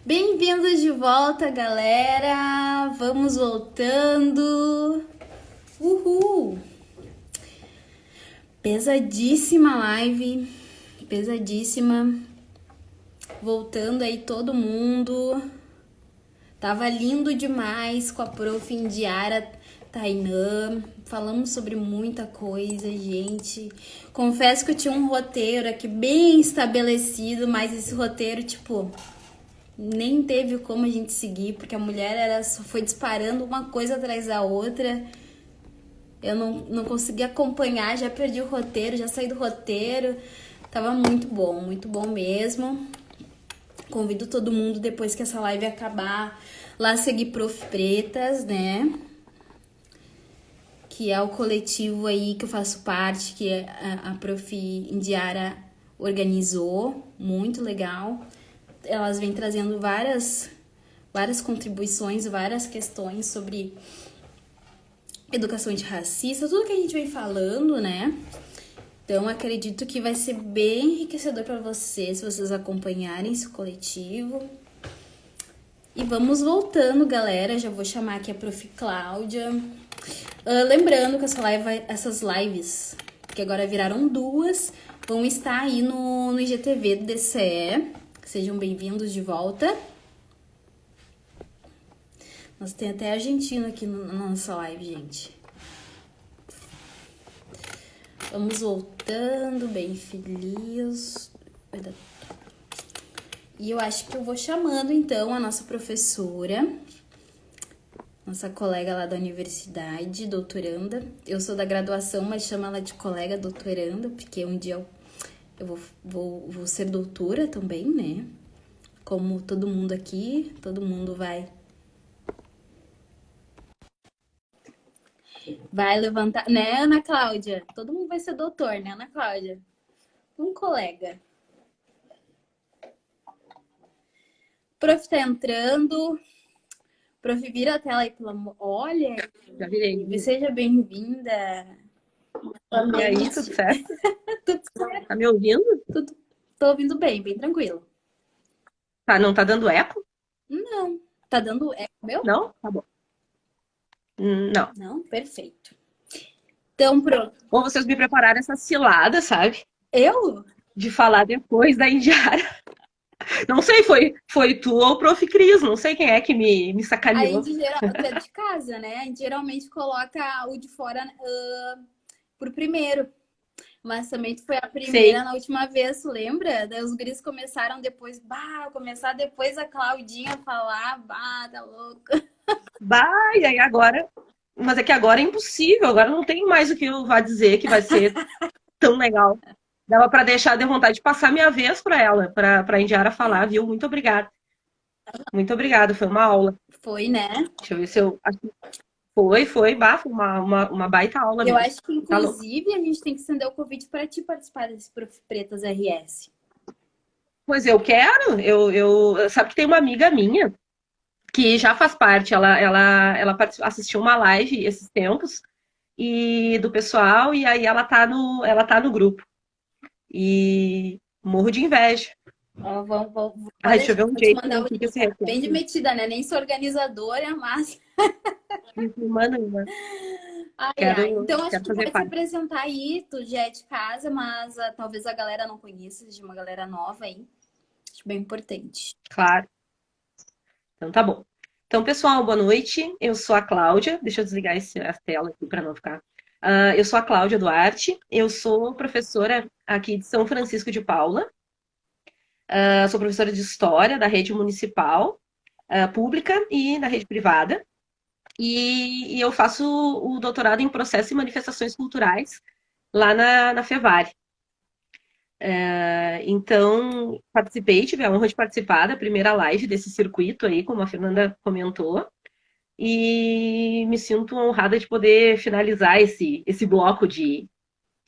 Bem-vindos de volta, galera! Vamos voltando! Uhul! Pesadíssima live, pesadíssima. Voltando aí todo mundo. Tava lindo demais com a prof. Indiara Tainã. Falamos sobre muita coisa, gente. Confesso que eu tinha um roteiro aqui bem estabelecido, mas esse roteiro, nem teve como a gente seguir, porque a mulher só foi disparando uma coisa atrás da outra. Eu não consegui acompanhar, já perdi o roteiro, já saí do roteiro. Tava muito bom mesmo. Convido todo mundo, depois que essa live acabar, lá seguir Prof. Pretas, né? Que é o coletivo aí que eu faço parte, que a Prof. Indiara organizou. Muito legal. Elas vêm trazendo várias contribuições, várias questões sobre educação antirracista, tudo que a gente vem falando, né? Então, acredito que vai ser bem enriquecedor para vocês, se vocês acompanharem esse coletivo. E vamos voltando, galera. Já vou chamar aqui a Prof. Cláudia. Lembrando que essas lives, que agora viraram 2, vão estar aí no IGTV do DCE. Sejam bem-vindos de volta. Nós tem até argentino aqui na nossa live, gente. Vamos voltando, bem feliz. E eu acho que eu vou chamando, então, a nossa professora, nossa colega lá da universidade, doutoranda. Eu sou da graduação, mas chamo ela de colega doutoranda, porque um dia eu vou ser doutora também, né? Como todo mundo aqui, todo mundo vai levantar, né, Ana Cláudia? Todo mundo vai ser doutor, né, Ana Cláudia? Um colega. Prof. tá entrando. Prof, vira a tela aí, pelo amor. Olha, já virei. Seja bem-vinda. E aí, tudo certo? Tudo certo? Tá me ouvindo? Tô ouvindo bem tranquilo. Tá, não tá dando eco? Não. Tá dando eco meu? Não? Tá bom. Não. Não? Perfeito. Então, pronto. Ou vocês me prepararam essa cilada, sabe? Eu? De falar depois da Indiara. Não sei, foi tu ou o Prof. Cris, não sei quem é que me sacaneou. A gente é de casa, né? A gente geralmente coloca o de fora pro primeiro. Mas também tu foi a primeira na última vez, tu lembra? Daí os guris começaram depois, começar depois a Claudinha falar, tá louca. E aí agora... Mas é que agora é impossível, agora não tem mais o que eu vá dizer que vai ser tão legal. Dava pra deixar de vontade de passar minha vez pra ela, pra Indiara falar, viu? Muito obrigada. Muito obrigada, foi uma aula. Foi, né? Deixa eu ver se eu... Foi, foi uma baita aula Eu mesmo. acho que, inclusive, a gente tem que estender o convite para ti participar desse Prof. Pretas RS. Pois eu quero. Sabe que tem uma amiga minha que já faz parte. Ela assistiu uma live esses tempos e do pessoal, e aí ela tá no grupo. E morro de inveja. Deixa eu ver um jeito que se reflete. Bem de metida, né? Nem sou organizadora, mas... Manda. Então, acho que tu pode parte. se apresentar aí, tu já é de casa, mas talvez a galera não conheça, de uma galera nova aí. Acho bem importante. Claro. Então tá bom. Então, pessoal, boa noite. Eu sou a Cláudia. Deixa eu desligar a tela aqui para não ficar. Eu sou a Cláudia Duarte. Eu sou professora aqui de São Francisco de Paula. Sou professora de História da rede municipal, pública e da rede privada. E eu faço o doutorado em Processos e Manifestações Culturais lá na FEVARE. Então, tive a honra de participar da primeira live desse circuito aí, como a Fernanda comentou, e me sinto honrada de poder finalizar esse bloco de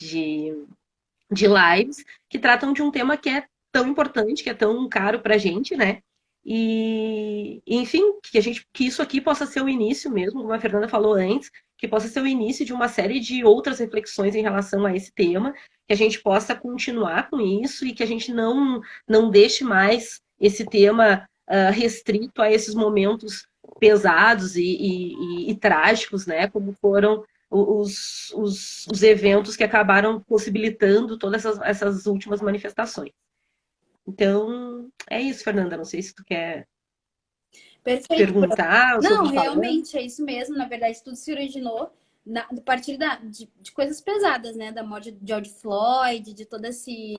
lives que tratam de um tema que é tão importante, que é tão caro para a gente, né? E, enfim, que isso aqui possa ser o início mesmo, como a Fernanda falou antes, que possa ser o início de uma série de outras reflexões em relação a esse tema, que a gente possa continuar com isso e que a gente não deixe mais esse tema restrito a esses momentos pesados e trágicos, né? Como foram os eventos que acabaram possibilitando todas essas últimas manifestações. Então, é isso, Fernanda. Não sei se tu quer Perfeito. perguntar Não, sobre falando. realmente é isso mesmo. Na verdade, tudo se originou a partir de coisas pesadas, né? Da morte de George Floyd, de todo esse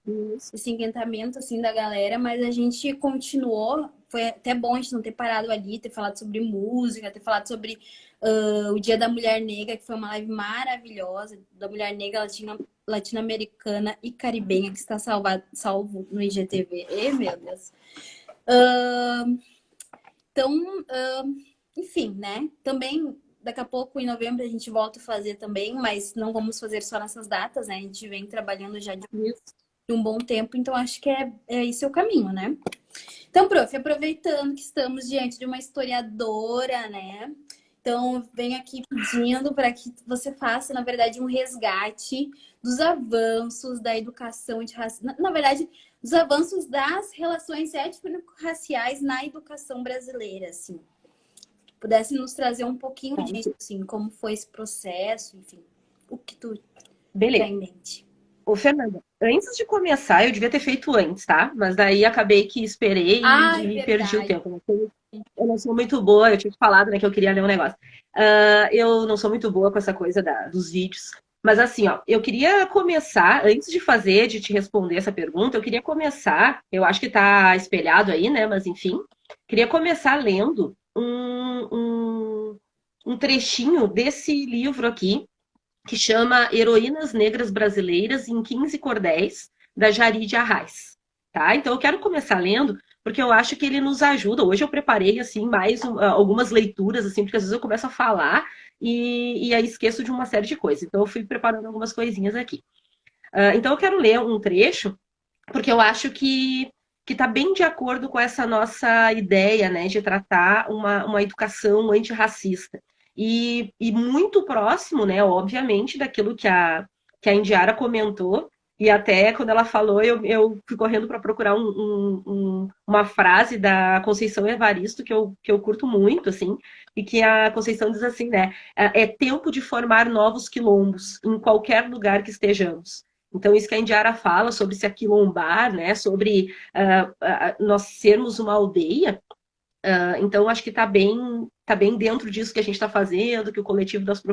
enquentamento assim da galera, mas a gente continuou. Foi até bom a gente não ter parado ali, ter falado sobre música, ter falado sobre o Dia da Mulher Negra, que foi uma live maravilhosa, da mulher negra latino-americana e caribenha, que está salvo no IGTV. E, meu Deus. Então, enfim, né? Também, daqui a pouco, em novembro, a gente volta a fazer também, mas não vamos fazer só nessas datas, né? A gente vem trabalhando já de um bom tempo, então acho que é esse o caminho, né? Então, prof, aproveitando que estamos diante de uma historiadora, né? Então, venho aqui pedindo para que você faça, na verdade, um resgate dos avanços da educação de racismo. Na verdade, dos avanços das relações étnico-raciais na educação brasileira, assim. Pudesse nos trazer um pouquinho disso, assim, como foi esse processo, enfim, o que tu Beleza. tem em mente. Ô, Fernanda, antes de começar, eu devia ter feito antes, tá? Mas daí acabei que esperei e perdi o Verdade. tempo. Eu não sou muito boa, eu tinha te falado, né, que eu queria ler um negócio. Eu não sou muito boa com essa coisa dos vídeos. Mas assim, ó, eu queria começar, antes de fazer, de te responder essa pergunta, eu queria começar, eu acho que tá espelhado aí, né? Mas enfim, queria começar lendo um trechinho desse livro aqui, que chama Heroínas Negras Brasileiras em 15 Cordéis, da Jarid Arraes. Tá? Então eu quero começar lendo, porque eu acho que ele nos ajuda. Hoje eu preparei assim mais algumas leituras, assim, porque às vezes eu começo a falar e aí esqueço de uma série de coisas. Então eu fui preparando algumas coisinhas aqui. Então eu quero ler um trecho, porque eu acho que está bem de acordo com essa nossa ideia, né, de tratar uma educação antirracista. E muito próximo, né, obviamente, daquilo que a Indiara comentou, e até quando ela falou, eu fui correndo para procurar uma frase da Conceição Evaristo que eu curto muito, assim, e que a Conceição diz assim, né, é tempo de formar novos quilombos em qualquer lugar que estejamos. Então, isso que a Indiara fala sobre se aquilombar, né, sobre nós sermos uma aldeia, então acho que tá bem dentro disso que a gente está fazendo, que o coletivo das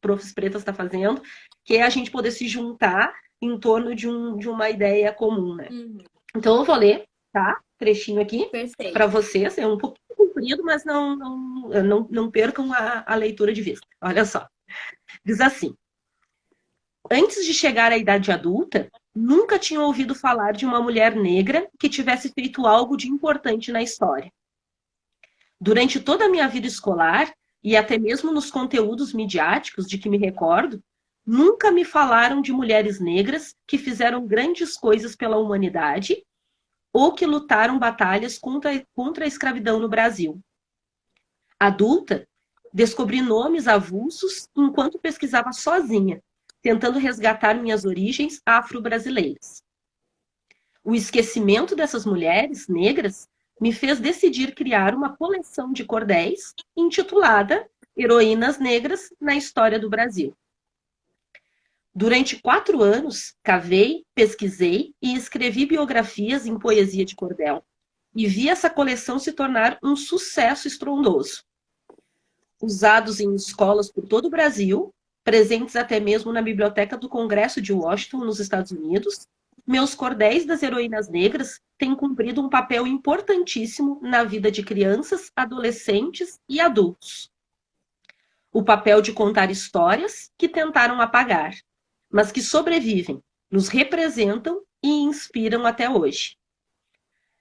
profs pretas está fazendo, que é a gente poder se juntar em torno de uma ideia comum, né? Uhum. Então eu vou ler, tá? Trechinho aqui para vocês, é um pouquinho comprido, mas não percam a leitura de vista. Olha só, diz assim: antes de chegar à idade adulta, nunca tinha ouvido falar de uma mulher negra que tivesse feito algo de importante na história. Durante toda a minha vida escolar, e até mesmo nos conteúdos midiáticos de que me recordo, nunca me falaram de mulheres negras que fizeram grandes coisas pela humanidade ou que lutaram batalhas contra a escravidão no Brasil. Adulta, descobri nomes avulsos enquanto pesquisava sozinha, tentando resgatar minhas origens afro-brasileiras. O esquecimento dessas mulheres negras me fez decidir criar uma coleção de cordéis intitulada Heroínas Negras na História do Brasil. Durante 4 anos, cavei, pesquisei e escrevi biografias em poesia de cordel, e vi essa coleção se tornar um sucesso estrondoso. Usados em escolas por todo o Brasil, presentes até mesmo na Biblioteca do Congresso de Washington, nos Estados Unidos, meus cordéis das heroínas negras têm cumprido um papel importantíssimo na vida de crianças, adolescentes e adultos. O papel de contar histórias que tentaram apagar, mas que sobrevivem, nos representam e inspiram até hoje.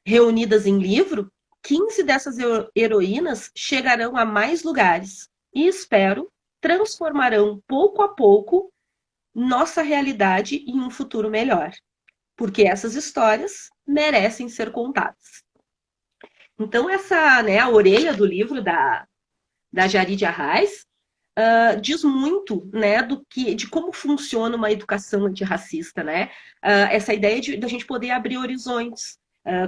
Reunidas em livro, 15 dessas heroínas chegarão a mais lugares e, espero, transformarão pouco a pouco nossa realidade em um futuro melhor. Porque essas histórias merecem ser contadas. Então, essa, né, a orelha do livro da Jarid Arraes diz muito, né, de como funciona uma educação antirracista, né? Essa ideia de a gente poder abrir horizontes,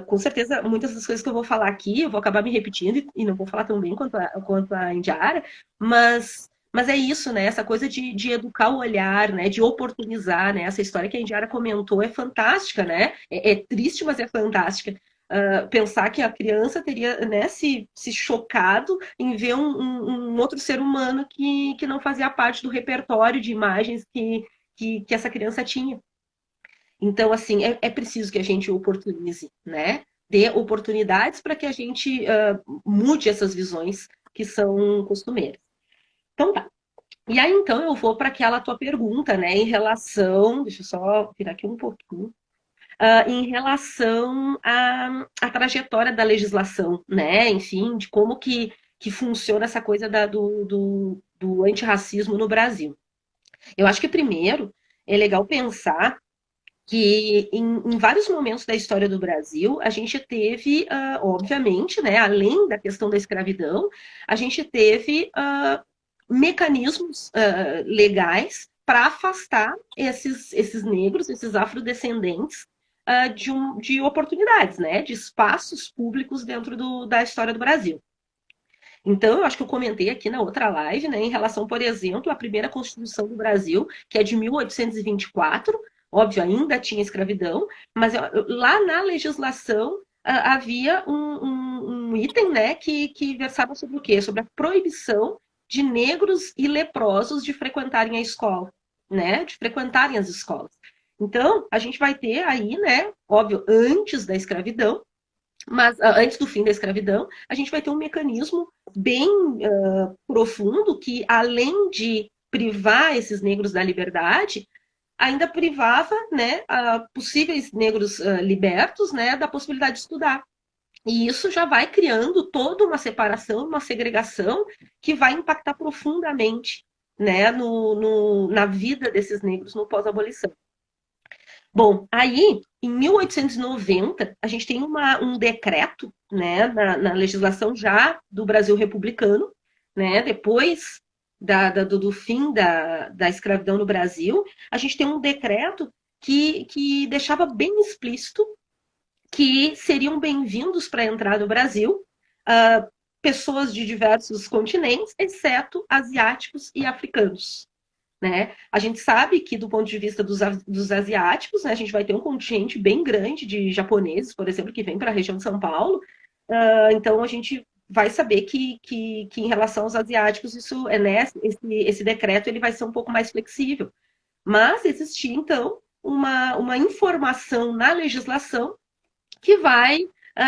Com certeza, muitas das coisas que eu vou falar aqui, eu vou acabar me repetindo e não vou falar tão bem quanto a Indiara, mas é isso, né? Essa coisa de educar o olhar, né? De oportunizar, né? Essa história que a Indiara comentou é fantástica, né? É triste, mas é fantástica. Pensar que a criança teria, né, se chocado em ver um outro ser humano que não fazia parte do repertório de imagens que essa criança tinha. Então, assim, é preciso que a gente oportunize, né? Dê oportunidades para que a gente mude essas visões que são costumeiras. Então tá. E aí, então, eu vou para aquela tua pergunta, né, em relação. Deixa eu só virar aqui um pouquinho. Em relação à trajetória da legislação, né? Enfim, de como que funciona essa coisa do antirracismo no Brasil. Eu acho que, primeiro, é legal pensar que em vários momentos da história do Brasil, a gente teve, obviamente, né, além da questão da escravidão, a gente teve mecanismos legais para afastar esses negros, esses afrodescendentes, de oportunidades, né, de espaços públicos dentro da história do Brasil. Então, eu acho que eu comentei aqui na outra live, né, em relação, por exemplo, à primeira Constituição do Brasil, que é de 1824, óbvio, ainda tinha escravidão, mas lá na legislação havia um item, né, que versava sobre o quê? Sobre a proibição de negros e leprosos de frequentarem a escola, né, de frequentarem as escolas. Então, a gente vai ter aí, né, óbvio, antes da escravidão, mas antes do fim da escravidão, a gente vai ter um mecanismo bem profundo que, além de privar esses negros da liberdade, ainda privava, né, possíveis negros libertos, né, da possibilidade de estudar. E isso já vai criando toda uma separação, uma segregação que vai impactar profundamente, né, na vida desses negros no pós-abolição. Bom, aí, em 1890, a gente tem um decreto, né, na legislação já do Brasil republicano, né, depois do fim da escravidão no Brasil, a gente tem um decreto que deixava bem explícito que seriam bem-vindos para entrar no Brasil pessoas de diversos continentes, exceto asiáticos e africanos. Né? A gente sabe que, do ponto de vista dos asiáticos, né, a gente vai ter um contingente bem grande de japoneses, por exemplo, que vem para a região de São Paulo. Então, a gente vai saber que em relação aos asiáticos, isso é, né, esse decreto ele vai ser um pouco mais flexível. Mas existia, então, uma informação na legislação que vai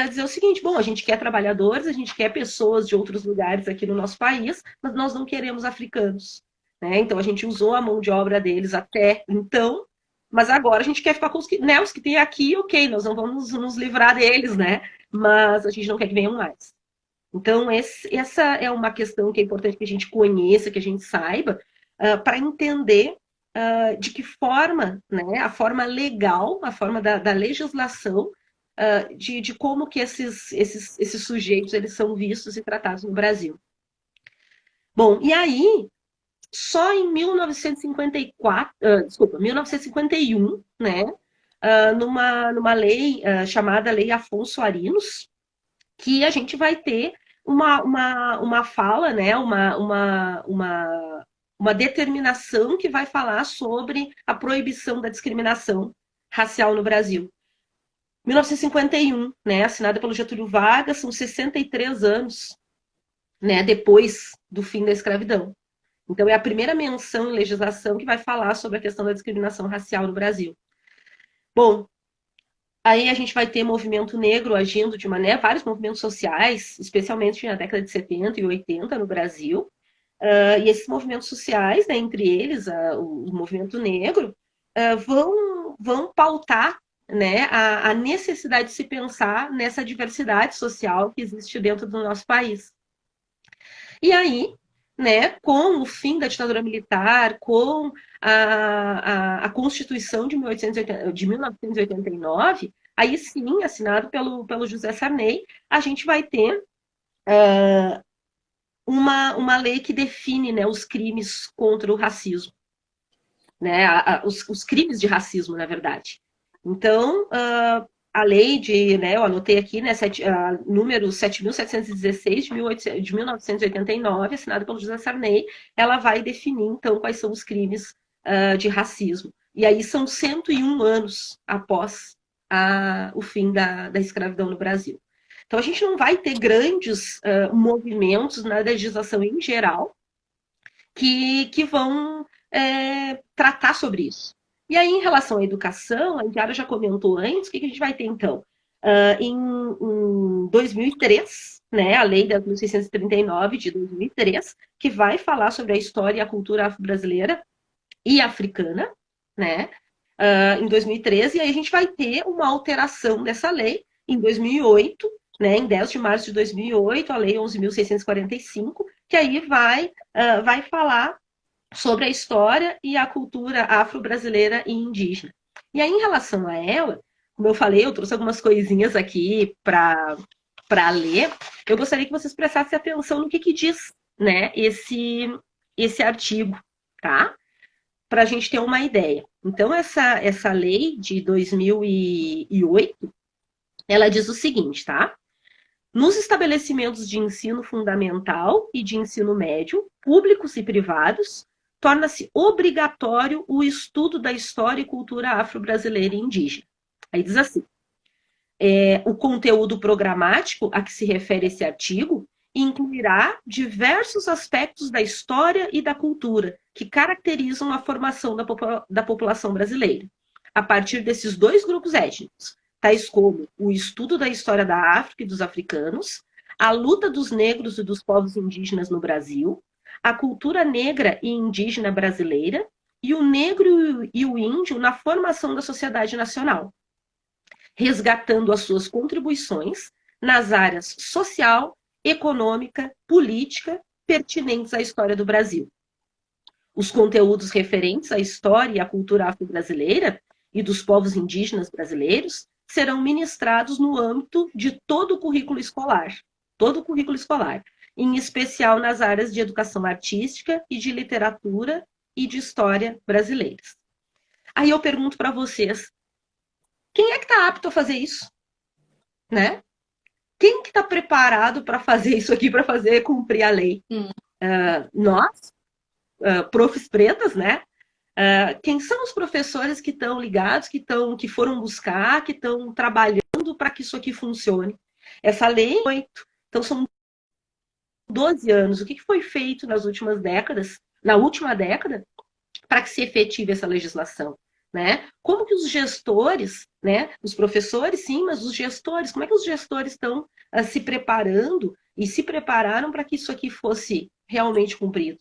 dizer o seguinte: bom, a gente quer trabalhadores, a gente quer pessoas de outros lugares aqui no nosso país, mas nós não queremos africanos. Né? Então a gente usou a mão de obra deles até então, mas agora a gente quer ficar com os que tem aqui, ok, nós não vamos nos livrar deles, né? Mas a gente não quer que venham mais. Então, essa é uma questão que é importante que a gente conheça, que a gente saiba, para entender de que forma, né, a forma legal, a forma da legislação, de como que esses sujeitos eles são vistos e tratados no Brasil. Bom, e aí, só em 1951, né, numa lei chamada Lei Afonso Arinos, que a gente vai ter uma fala, né, uma determinação que vai falar sobre a proibição da discriminação racial no Brasil. 1951, né, assinada pelo Getúlio Vargas, são 63 anos, né, depois do fim da escravidão. Então, é a primeira menção em legislação que vai falar sobre a questão da discriminação racial no Brasil. Bom, aí a gente vai ter movimento negro agindo de maneira, vários movimentos sociais, especialmente na década de 70 e 80 no Brasil. E esses movimentos sociais, né, entre eles o movimento negro, vão pautar, né, a necessidade de se pensar nessa diversidade social que existe dentro do nosso país. E aí, né, com o fim da ditadura militar, com a Constituição de 1989, aí sim, assinado pelo José Sarney, a gente vai ter uma lei que define, né, os crimes contra o racismo, né, os crimes de racismo, na verdade. Então, a lei de, né, eu anotei aqui, né, número 7.716 de 1989, assinada pelo José Sarney, ela vai definir, então, quais são os crimes de racismo. E aí são 101 anos após o fim da escravidão no Brasil. Então, a gente não vai ter grandes movimentos na legislação em geral que vão tratar sobre isso. E aí, em relação à educação, a Indiara já comentou antes, o que a gente vai ter, então? Em 2003, né, a Lei 10.639 de 2003, que vai falar sobre a história e a cultura afro-brasileira e africana, né, em 2013, e aí a gente vai ter uma alteração dessa lei em 2008, né, em 10 de março de 2008, a Lei 11.645, que aí vai falar sobre a história e a cultura afro-brasileira e indígena. E aí, em relação a ela, como eu falei, eu trouxe algumas coisinhas aqui para ler. Eu gostaria que vocês prestassem atenção no que diz, né, esse artigo, tá? Para a gente ter uma ideia. Então, essa lei de 2008, ela diz o seguinte, tá? Nos estabelecimentos de ensino fundamental e de ensino médio, públicos e privados, torna-se obrigatório o estudo da história e cultura afro-brasileira e indígena. Aí diz assim: o conteúdo programático a que se refere esse artigo incluirá diversos aspectos da história e da cultura que caracterizam a formação da população brasileira, a partir desses dois grupos étnicos, tais como o estudo da história da África e dos africanos, a luta dos negros e dos povos indígenas no Brasil, a cultura negra e indígena brasileira e o negro e o índio na formação da sociedade nacional, resgatando as suas contribuições nas áreas social, econômica, política, pertinentes à história do Brasil. Os conteúdos referentes à história e à cultura afro-brasileira e dos povos indígenas brasileiros serão ministrados no âmbito de todo o currículo escolar, em especial nas áreas de educação artística e de literatura e de história brasileiras. Aí eu pergunto para vocês, quem é que está apto a fazer isso? Né? Quem que está preparado para fazer isso aqui, para fazer cumprir a lei? Nós, profs pretas, né? Quem são os professores que estão ligados, que foram buscar, que estão trabalhando para que isso aqui funcione? Essa lei, então são 12 anos. O que foi feito nas últimas décadas, na última década, para que se efetive essa legislação? Né? Como que os gestores, né? Os professores, sim, mas os gestores, como é que os gestores estão se preparando e se prepararam para que isso aqui fosse realmente cumprido?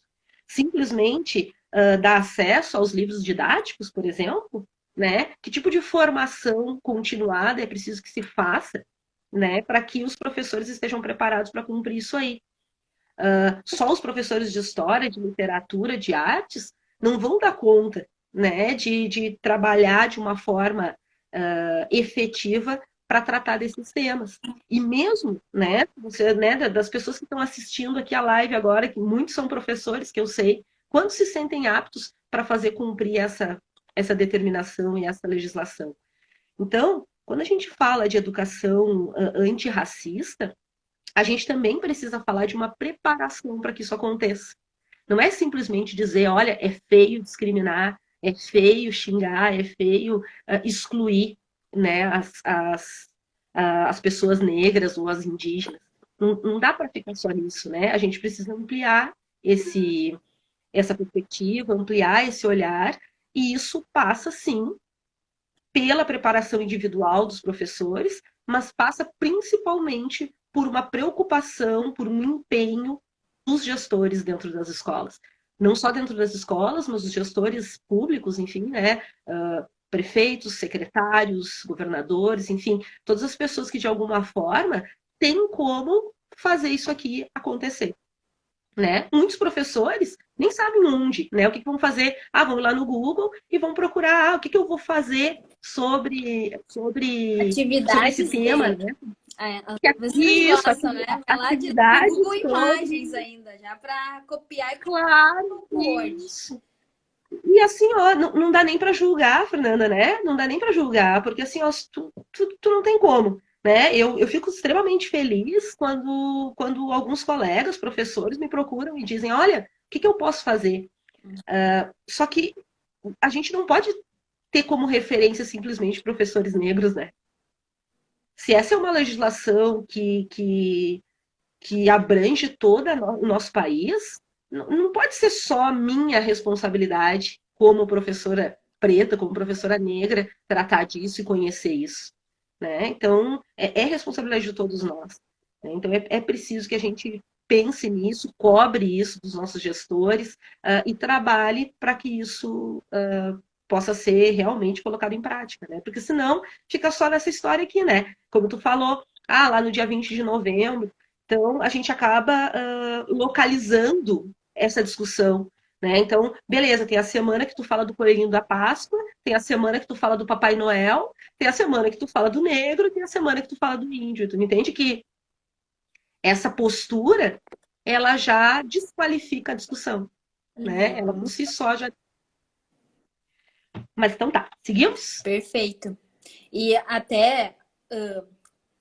Simplesmente dar acesso aos livros didáticos, por exemplo, né? Que tipo de formação continuada é preciso que se faça, né? Para que os professores estejam preparados para cumprir isso aí. Só os professores de história, de literatura, de artes, não vão dar conta, né, de trabalhar de uma forma efetiva para tratar desses temas. E mesmo, né, das pessoas que estão assistindo aqui a live agora, que muitos são professores, que eu sei, quantos se sentem aptos para fazer cumprir essa determinação e essa legislação? Então, quando a gente fala de educação antirracista, a gente também precisa falar de uma preparação para que isso aconteça. Não é simplesmente dizer, olha, é feio discriminar, é feio xingar, é feio excluir, né, as pessoas negras ou as indígenas. Não dá para ficar só nisso, né? A gente precisa ampliar essa perspectiva, ampliar esse olhar, e isso passa, sim, pela preparação individual dos professores, mas passa principalmente por uma preocupação, por um empenho dos gestores dentro das escolas. Não só dentro das escolas, mas os gestores públicos, enfim, né? Prefeitos, secretários, governadores, enfim, todas as pessoas que de alguma forma têm como fazer isso aqui acontecer. Né? Muitos professores nem sabem onde, né? O que vão fazer? Vão lá no Google e vão procurar o que eu vou fazer sobre esse tema, né? Vocês gostam, né? Vai lá de Google Imagens ainda, já para copiar e claro, Word. E assim, ó, não dá nem para julgar, Fernanda, né? Não dá nem para julgar, porque assim, ó, tu não tem como, né? Eu fico extremamente feliz quando alguns colegas, professores, me procuram e dizem, olha, o que que eu posso fazer? Só que a gente não pode ter como referência simplesmente professores negros, né? Se essa é uma legislação que abrange todo o nosso país, não pode ser só minha responsabilidade como professora preta, como professora negra, tratar disso e conhecer isso. Né? Então, é responsabilidade de todos nós. Né? Então, é preciso que a gente pense nisso, cobre isso dos nossos gestores e trabalhe para que isso possa ser realmente colocado em prática, né? Porque senão fica só nessa história aqui, né? Como tu falou, lá no dia 20 de novembro, então a gente acaba localizando essa discussão. Né? Então, beleza, tem a semana que tu fala do coelhinho da Páscoa, tem a semana que tu fala do Papai Noel, tem a semana que tu fala do negro, tem a semana que tu fala do índio. Tu me entende que essa postura, ela já desqualifica a discussão, né? Ela por Uhum. si só já. Mas então tá, seguimos? Perfeito. E até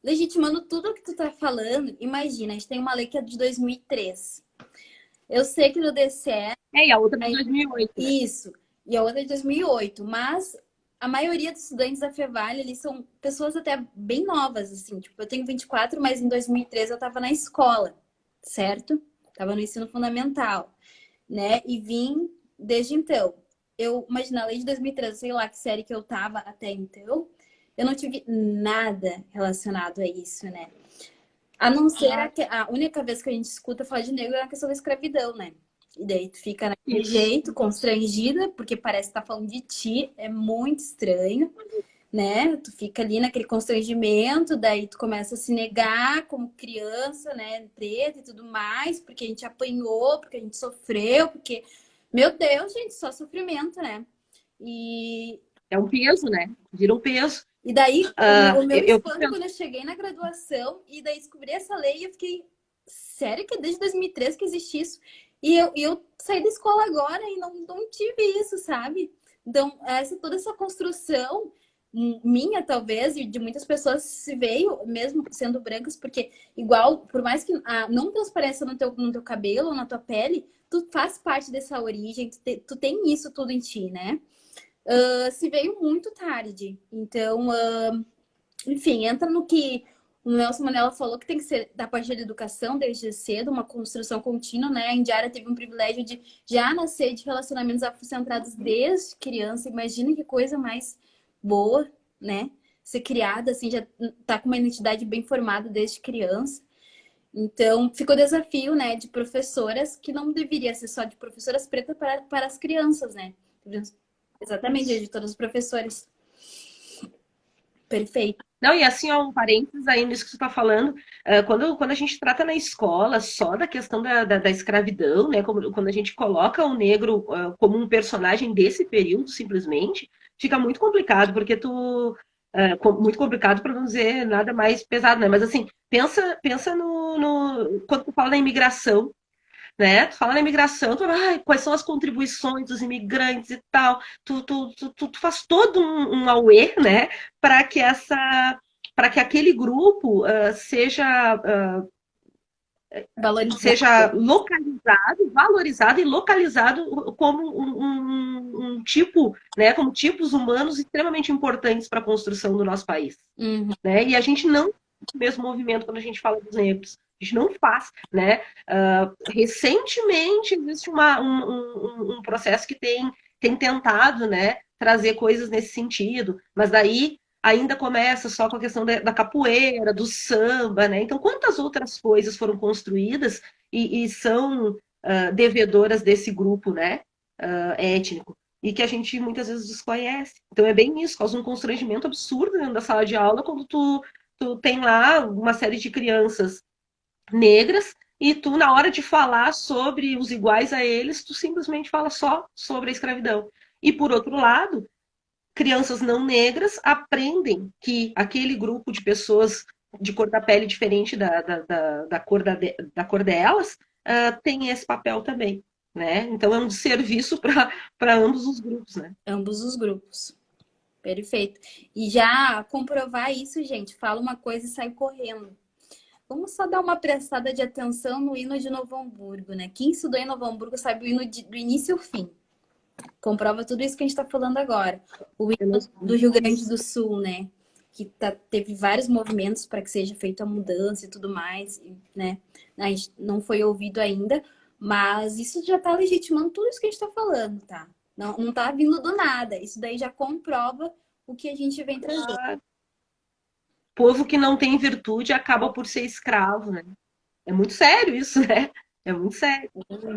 legitimando tudo o que tu tá falando, imagina, a gente tem uma lei que é de 2003. Eu sei que no DCE, E a outra de 2008, né? isso, e a outra é de 2008, mas a maioria dos estudantes da Fevale, eles são pessoas até bem novas, assim, tipo, eu tenho 24, mas em 2013 eu tava na escola, certo? Tava no ensino fundamental, né? E vim desde então. Eu, imagina, a lei de 2013, sei lá que série que eu tava até então, eu não tive nada relacionado a isso, né? A não ser a única vez que a gente escuta falar de negro é a questão da escravidão, né? E daí tu fica naquele Isso. jeito, constrangida, porque parece que tá falando de ti, é muito estranho, né? Tu fica ali naquele constrangimento, daí tu começa a se negar como criança, né? Preta e tudo mais, porque a gente apanhou, porque a gente sofreu, porque, meu Deus, gente, só sofrimento, né? E, É um peso, né? Vira um peso. e daí, o meu Eu espanto quando eu cheguei na graduação e daí descobri essa lei, eu fiquei, sério que é desde 2013 que existe isso? E eu saí da escola agora e não tive isso, sabe? Então, toda essa construção minha, talvez, e de muitas pessoas se veio, mesmo sendo brancas, porque igual, por mais que a não transpareça no teu cabelo ou na tua pele, tu faz parte dessa origem, tu tem isso tudo em ti, né? Se veio muito tarde. Então, enfim, entra no que o Nelson Mandela falou que tem que ser da parte da educação desde cedo, uma construção contínua, né? A Indiara teve um privilégio de já nascer de relacionamentos afrocentrados desde criança. Imagina que coisa mais boa, né? Ser criada assim, já tá com uma identidade bem formada desde criança. Então, ficou desafio, né, de professoras que não deveria ser só de professoras pretas para as crianças, né? Exatamente, de todas as professoras. Perfeito. Não, e assim, ó, um parênteses aí nisso que você está falando, quando a gente trata na escola só da questão da escravidão, né, quando a gente coloca o negro como um personagem desse período, simplesmente, fica muito complicado, porque muito complicado para não dizer nada mais pesado, né, mas assim, pensa quando tu fala da imigração, né? Tu fala na imigração, tu fala, quais são as contribuições dos imigrantes e tal. Tu faz todo um auê, né? Para que para que aquele grupo seja Valorizado. localizado, valorizado e localizado como um tipo, né? Como tipos humanos extremamente importantes para a construção do nosso país. Uhum. Né? E a gente não faz o mesmo movimento quando a gente fala dos negros. A gente não faz, né? Recentemente existe um processo que tem tentado, né, trazer coisas nesse sentido, mas daí ainda começa só com a questão da capoeira, do samba, né? Então, quantas outras coisas foram construídas e são devedoras desse grupo, né, étnico? E que a gente muitas vezes desconhece. Então é bem isso, causa um constrangimento absurdo dentro da sala de aula quando tu tem lá uma série de crianças negras e tu, na hora de falar sobre os iguais a eles, tu simplesmente fala só sobre a escravidão. E por outro lado, crianças não negras aprendem que aquele grupo de pessoas de cor da pele diferente da cor delas tem esse papel também. né? Então é um desserviço para ambos os grupos, né? Ambos os grupos. Perfeito. E já comprovar isso, gente, fala uma coisa e sai correndo. Vamos só dar uma prestada de atenção no hino de Novo Hamburgo, né? Quem estudou em Novo Hamburgo sabe o hino do início ao fim. Comprova tudo isso que a gente está falando agora. O hino do Rio Grande do Sul, né? Que teve vários movimentos para que seja feita a mudança e tudo mais, né? A gente não foi ouvido ainda, mas isso já está legitimando tudo isso que a gente está falando, tá? Não tá vindo do nada. Isso daí já comprova o que a gente vem trazendo. Povo que não tem virtude acaba por ser escravo, né? É muito sério isso, né? É muito sério.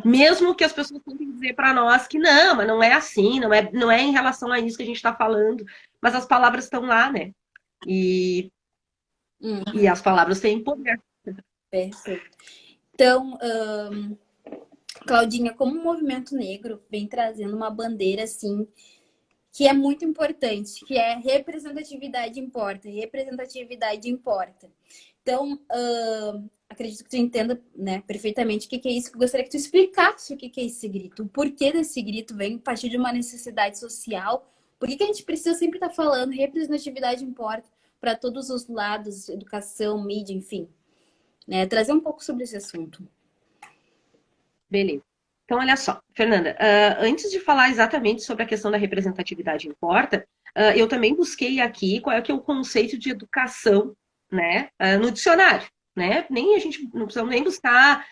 Mesmo que as pessoas tentem dizer para nós que não, mas não é assim, não é em relação a isso que a gente está falando. Mas as palavras estão lá, né? E as palavras têm poder. Perfeito. Então, Claudinha, como o movimento negro vem trazendo uma bandeira assim que é muito importante, que é representatividade importa, representatividade importa. Então, acredito que tu entenda, né, perfeitamente o que é isso. Eu gostaria que tu explicasse o que é esse grito, o porquê desse grito vem a partir de uma necessidade social. Por que a gente precisa sempre estar falando representatividade importa para todos os lados, educação, mídia, enfim. Né? Trazer um pouco sobre esse assunto. Beleza. Então, olha só, Fernanda, antes de falar exatamente sobre a questão da representatividade importa, eu também busquei aqui qual é que é o conceito de educação, né, no dicionário, né? Nem a gente não precisamos nem buscar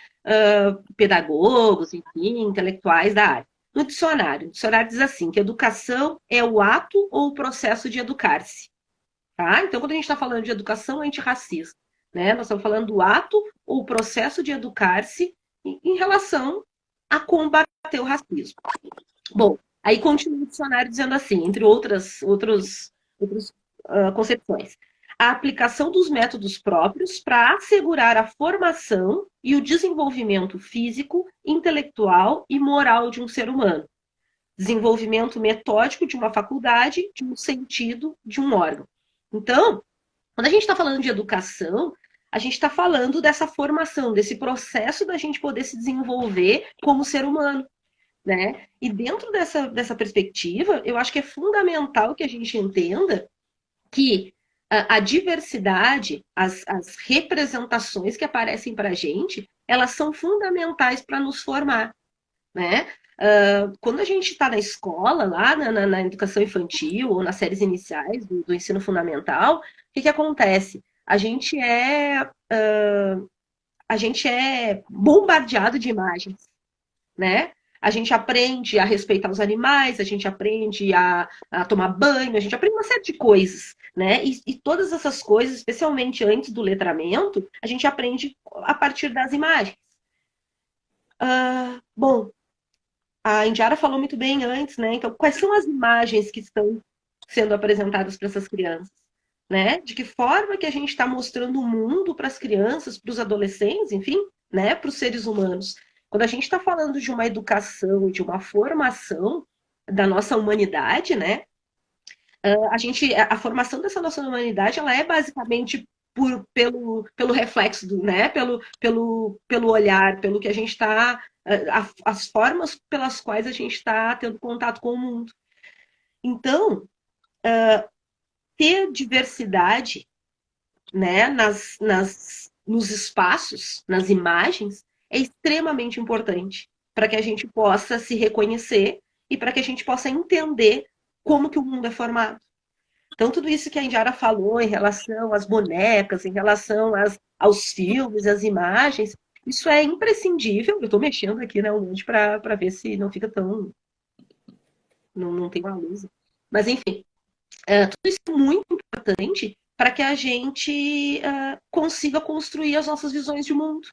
pedagogos, enfim, intelectuais da área. No dicionário, o dicionário diz assim, que educação é o ato ou o processo de educar-se, tá? Então, quando a gente está falando de educação antirracista, né, nós estamos falando do ato ou o processo de educar-se em relação a combater o racismo. Bom, aí continua o dicionário dizendo assim, entre outras concepções, a aplicação dos métodos próprios para assegurar a formação e o desenvolvimento físico, intelectual e moral de um ser humano. Desenvolvimento metódico de uma faculdade, de um sentido, de um órgão. Então, quando a gente está falando de educação, a gente está falando dessa formação, desse processo da gente poder se desenvolver como ser humano, né? E dentro dessa perspectiva, eu acho que é fundamental que a gente entenda que a diversidade, as representações que aparecem para a gente, elas são fundamentais para nos formar, né? Quando a gente está na escola, lá na educação infantil ou nas séries iniciais do ensino fundamental, o que acontece? A gente é bombardeado de imagens, né? A gente aprende a respeitar os animais, a gente aprende a tomar banho, a gente aprende uma série de coisas, né? E todas essas coisas, especialmente antes do letramento, a gente aprende a partir das imagens. Bom, a Indiara falou muito bem antes, né? Então, quais são as imagens que estão sendo apresentadas para essas crianças? Né? De que forma que a gente está mostrando o mundo para as crianças, para os adolescentes, enfim, né? Para os seres humanos. Quando a gente está falando de uma educação, de uma formação da nossa humanidade, né? A formação dessa nossa humanidade, ela é basicamente pelo reflexo, né? Pelo olhar, pelo que a gente está, as formas pelas quais a gente está tendo contato com o mundo. Então, ter diversidade, né, nos espaços, nas imagens, é extremamente importante para que a gente possa se reconhecer e para que a gente possa entender como que o mundo é formado. Então, tudo isso que a Indiara falou em relação às bonecas, em relação aos filmes, às imagens, isso é imprescindível. Eu estou mexendo aqui, né, um monte para ver se não fica tão... Não tem uma luz. Mas, enfim, tudo isso é muito importante para que a gente consiga construir as nossas visões de mundo.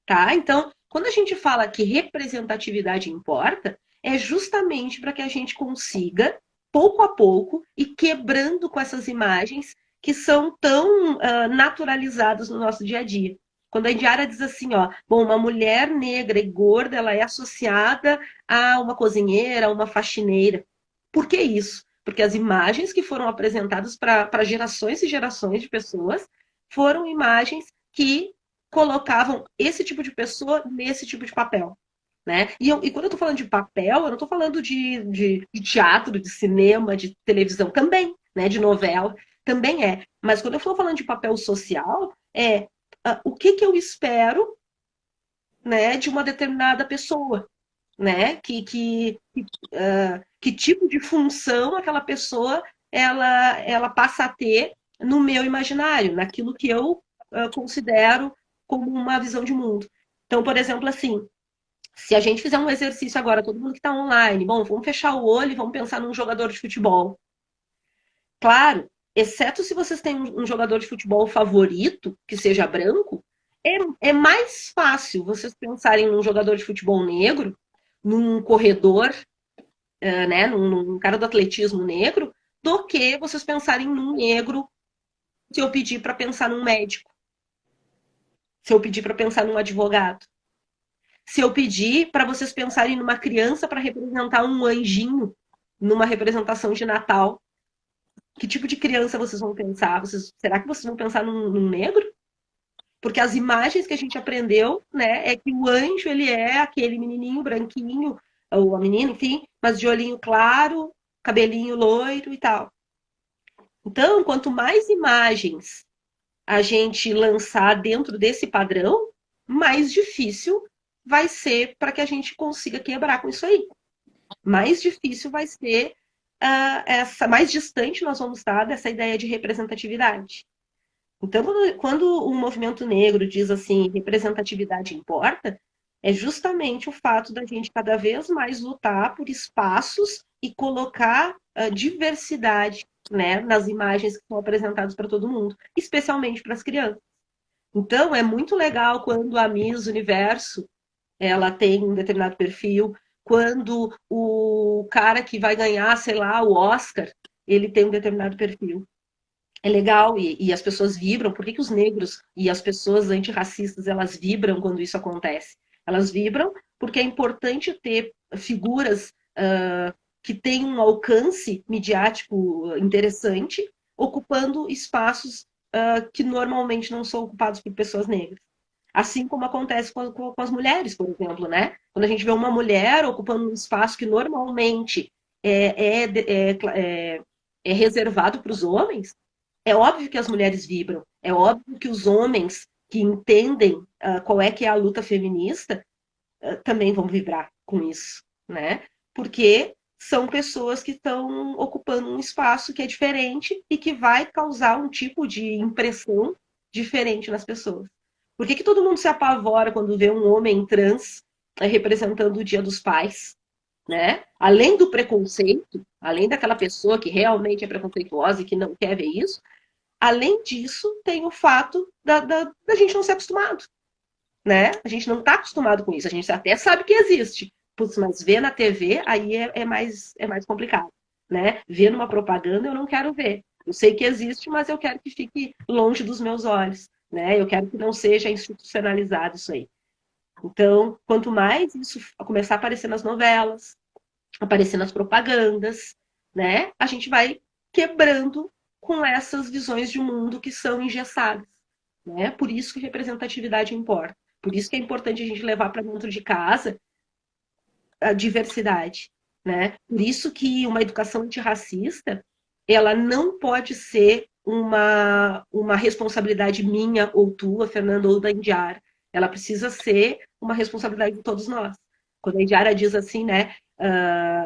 Tá? Então, quando a gente fala que representatividade importa, é justamente para que a gente consiga, pouco a pouco, ir quebrando com essas imagens que são tão naturalizadas no nosso dia a dia. Quando a Indiara diz assim, ó, bom, uma mulher negra e gorda, ela é associada a uma cozinheira, a uma faxineira. Por que isso? Porque as imagens que foram apresentadas para gerações e gerações de pessoas foram imagens que colocavam esse tipo de pessoa nesse tipo de papel, né? E quando eu tô falando de papel, eu não tô falando de teatro, de cinema, de televisão, também, né? De novela, também é. Mas quando eu estou falando de papel social, o que que eu espero, né, de uma determinada pessoa, né? Que tipo de função aquela pessoa ela passa a ter no meu imaginário, naquilo que eu considero como uma visão de mundo. Então, por exemplo, assim, se a gente fizer um exercício agora, todo mundo que está online, bom, vamos fechar o olho e vamos pensar num jogador de futebol. Claro, exceto se vocês têm um jogador de futebol favorito, que seja branco, é mais fácil vocês pensarem num jogador de futebol negro, num corredor, né, num cara do atletismo negro, do que vocês pensarem num negro se eu pedir para pensar num médico, se eu pedir para pensar num advogado, se eu pedir para vocês pensarem numa criança para representar um anjinho numa representação de Natal. Que tipo de criança vocês vão pensar? Será que vocês vão pensar num negro? Porque as imagens que a gente aprendeu, né, é que o anjo ele é aquele menininho branquinho, ou a menina, enfim, mas de olhinho claro, cabelinho loiro e tal. Então, quanto mais imagens a gente lançar dentro desse padrão, mais difícil vai ser para que a gente consiga quebrar com isso aí. Mais difícil vai ser mais distante nós vamos estar dessa ideia de representatividade. Então, quando o movimento negro diz assim, representatividade importa, é justamente o fato da gente cada vez mais lutar por espaços e colocar diversidade, né, nas imagens que são apresentadas para todo mundo, especialmente para as crianças. Então, é muito legal quando a Miss Universo ela tem um determinado perfil, quando o cara que vai ganhar, sei lá, o Oscar, ele tem um determinado perfil. É legal e as pessoas vibram. Por que, que os negros e as pessoas antirracistas elas vibram quando isso acontece? Elas vibram porque é importante ter figuras que têm um alcance midiático interessante, ocupando espaços que normalmente não são ocupados por pessoas negras. Assim como acontece com as mulheres, por exemplo, né? Quando a gente vê uma mulher ocupando um espaço que normalmente é reservado para os homens, é óbvio que as mulheres vibram, é óbvio que os homens que entendem qual é que é a luta feminista também vão vibrar com isso, né? Porque são pessoas que estão ocupando um espaço que é diferente e que vai causar um tipo de impressão diferente nas pessoas. Por que, que todo mundo se apavora quando vê um homem trans representando o Dia dos Pais? Né? Além do preconceito, além daquela pessoa que realmente é preconceituosa e que não quer ver isso, além disso, tem o fato da gente não ser acostumado. Né? A gente não está acostumado com isso. A gente até sabe que existe. Putz, mas ver na TV, aí é mais complicado. Né? Ver numa propaganda, eu não quero ver. Eu sei que existe, mas eu quero que fique longe dos meus olhos. Né? Eu quero que não seja institucionalizado isso aí. Então, quanto mais isso começar a aparecer nas novelas, aparecer nas propagandas, né, a gente vai quebrando com essas visões de mundo que são engessadas. Né? Por isso que representatividade importa. Por isso que é importante a gente levar para dentro de casa a diversidade. Né? Por isso que uma educação antirracista ela não pode ser uma responsabilidade minha ou tua, Fernanda, ou da Indiara. Ela precisa ser uma responsabilidade de todos nós. Quando a Indiara diz assim, né,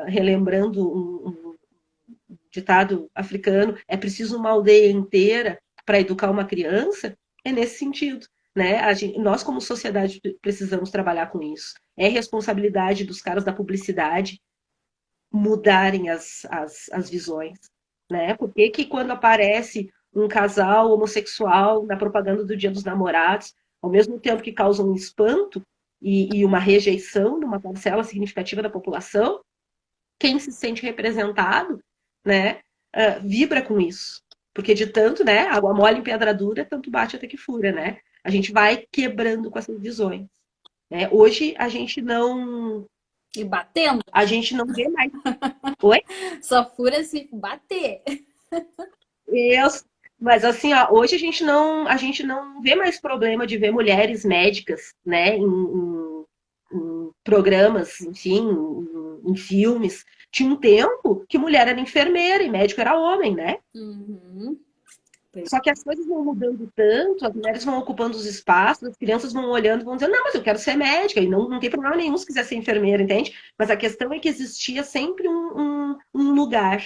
relembrando um ditado africano, é preciso uma aldeia inteira para educar uma criança, é nesse sentido. Né? Nós, como sociedade, precisamos trabalhar com isso. É responsabilidade dos caras da publicidade mudarem as visões. Né? Por que, que quando aparece um casal homossexual na propaganda do Dia dos Namorados, ao mesmo tempo que causa um espanto e uma rejeição numa parcela significativa da população, quem se sente representado, né, vibra com isso. Porque de tanto, né, água mole em pedra dura, tanto bate até que fura, né? A gente vai quebrando com essas visões. Né? Hoje a gente não... E batendo? A gente não vê mais... Oi? Só fura se bater. Mas assim, ó, hoje a gente não vê mais problema de ver mulheres médicas, né, em programas, enfim, em filmes. Tinha um tempo que mulher era enfermeira e médico era homem, né? Uhum. Só que as coisas vão mudando tanto, as mulheres vão ocupando os espaços, as crianças vão olhando e vão dizendo, não, mas eu quero ser médica, e não tem problema nenhum se quiser ser enfermeira, entende? Mas a questão é que existia sempre um lugar,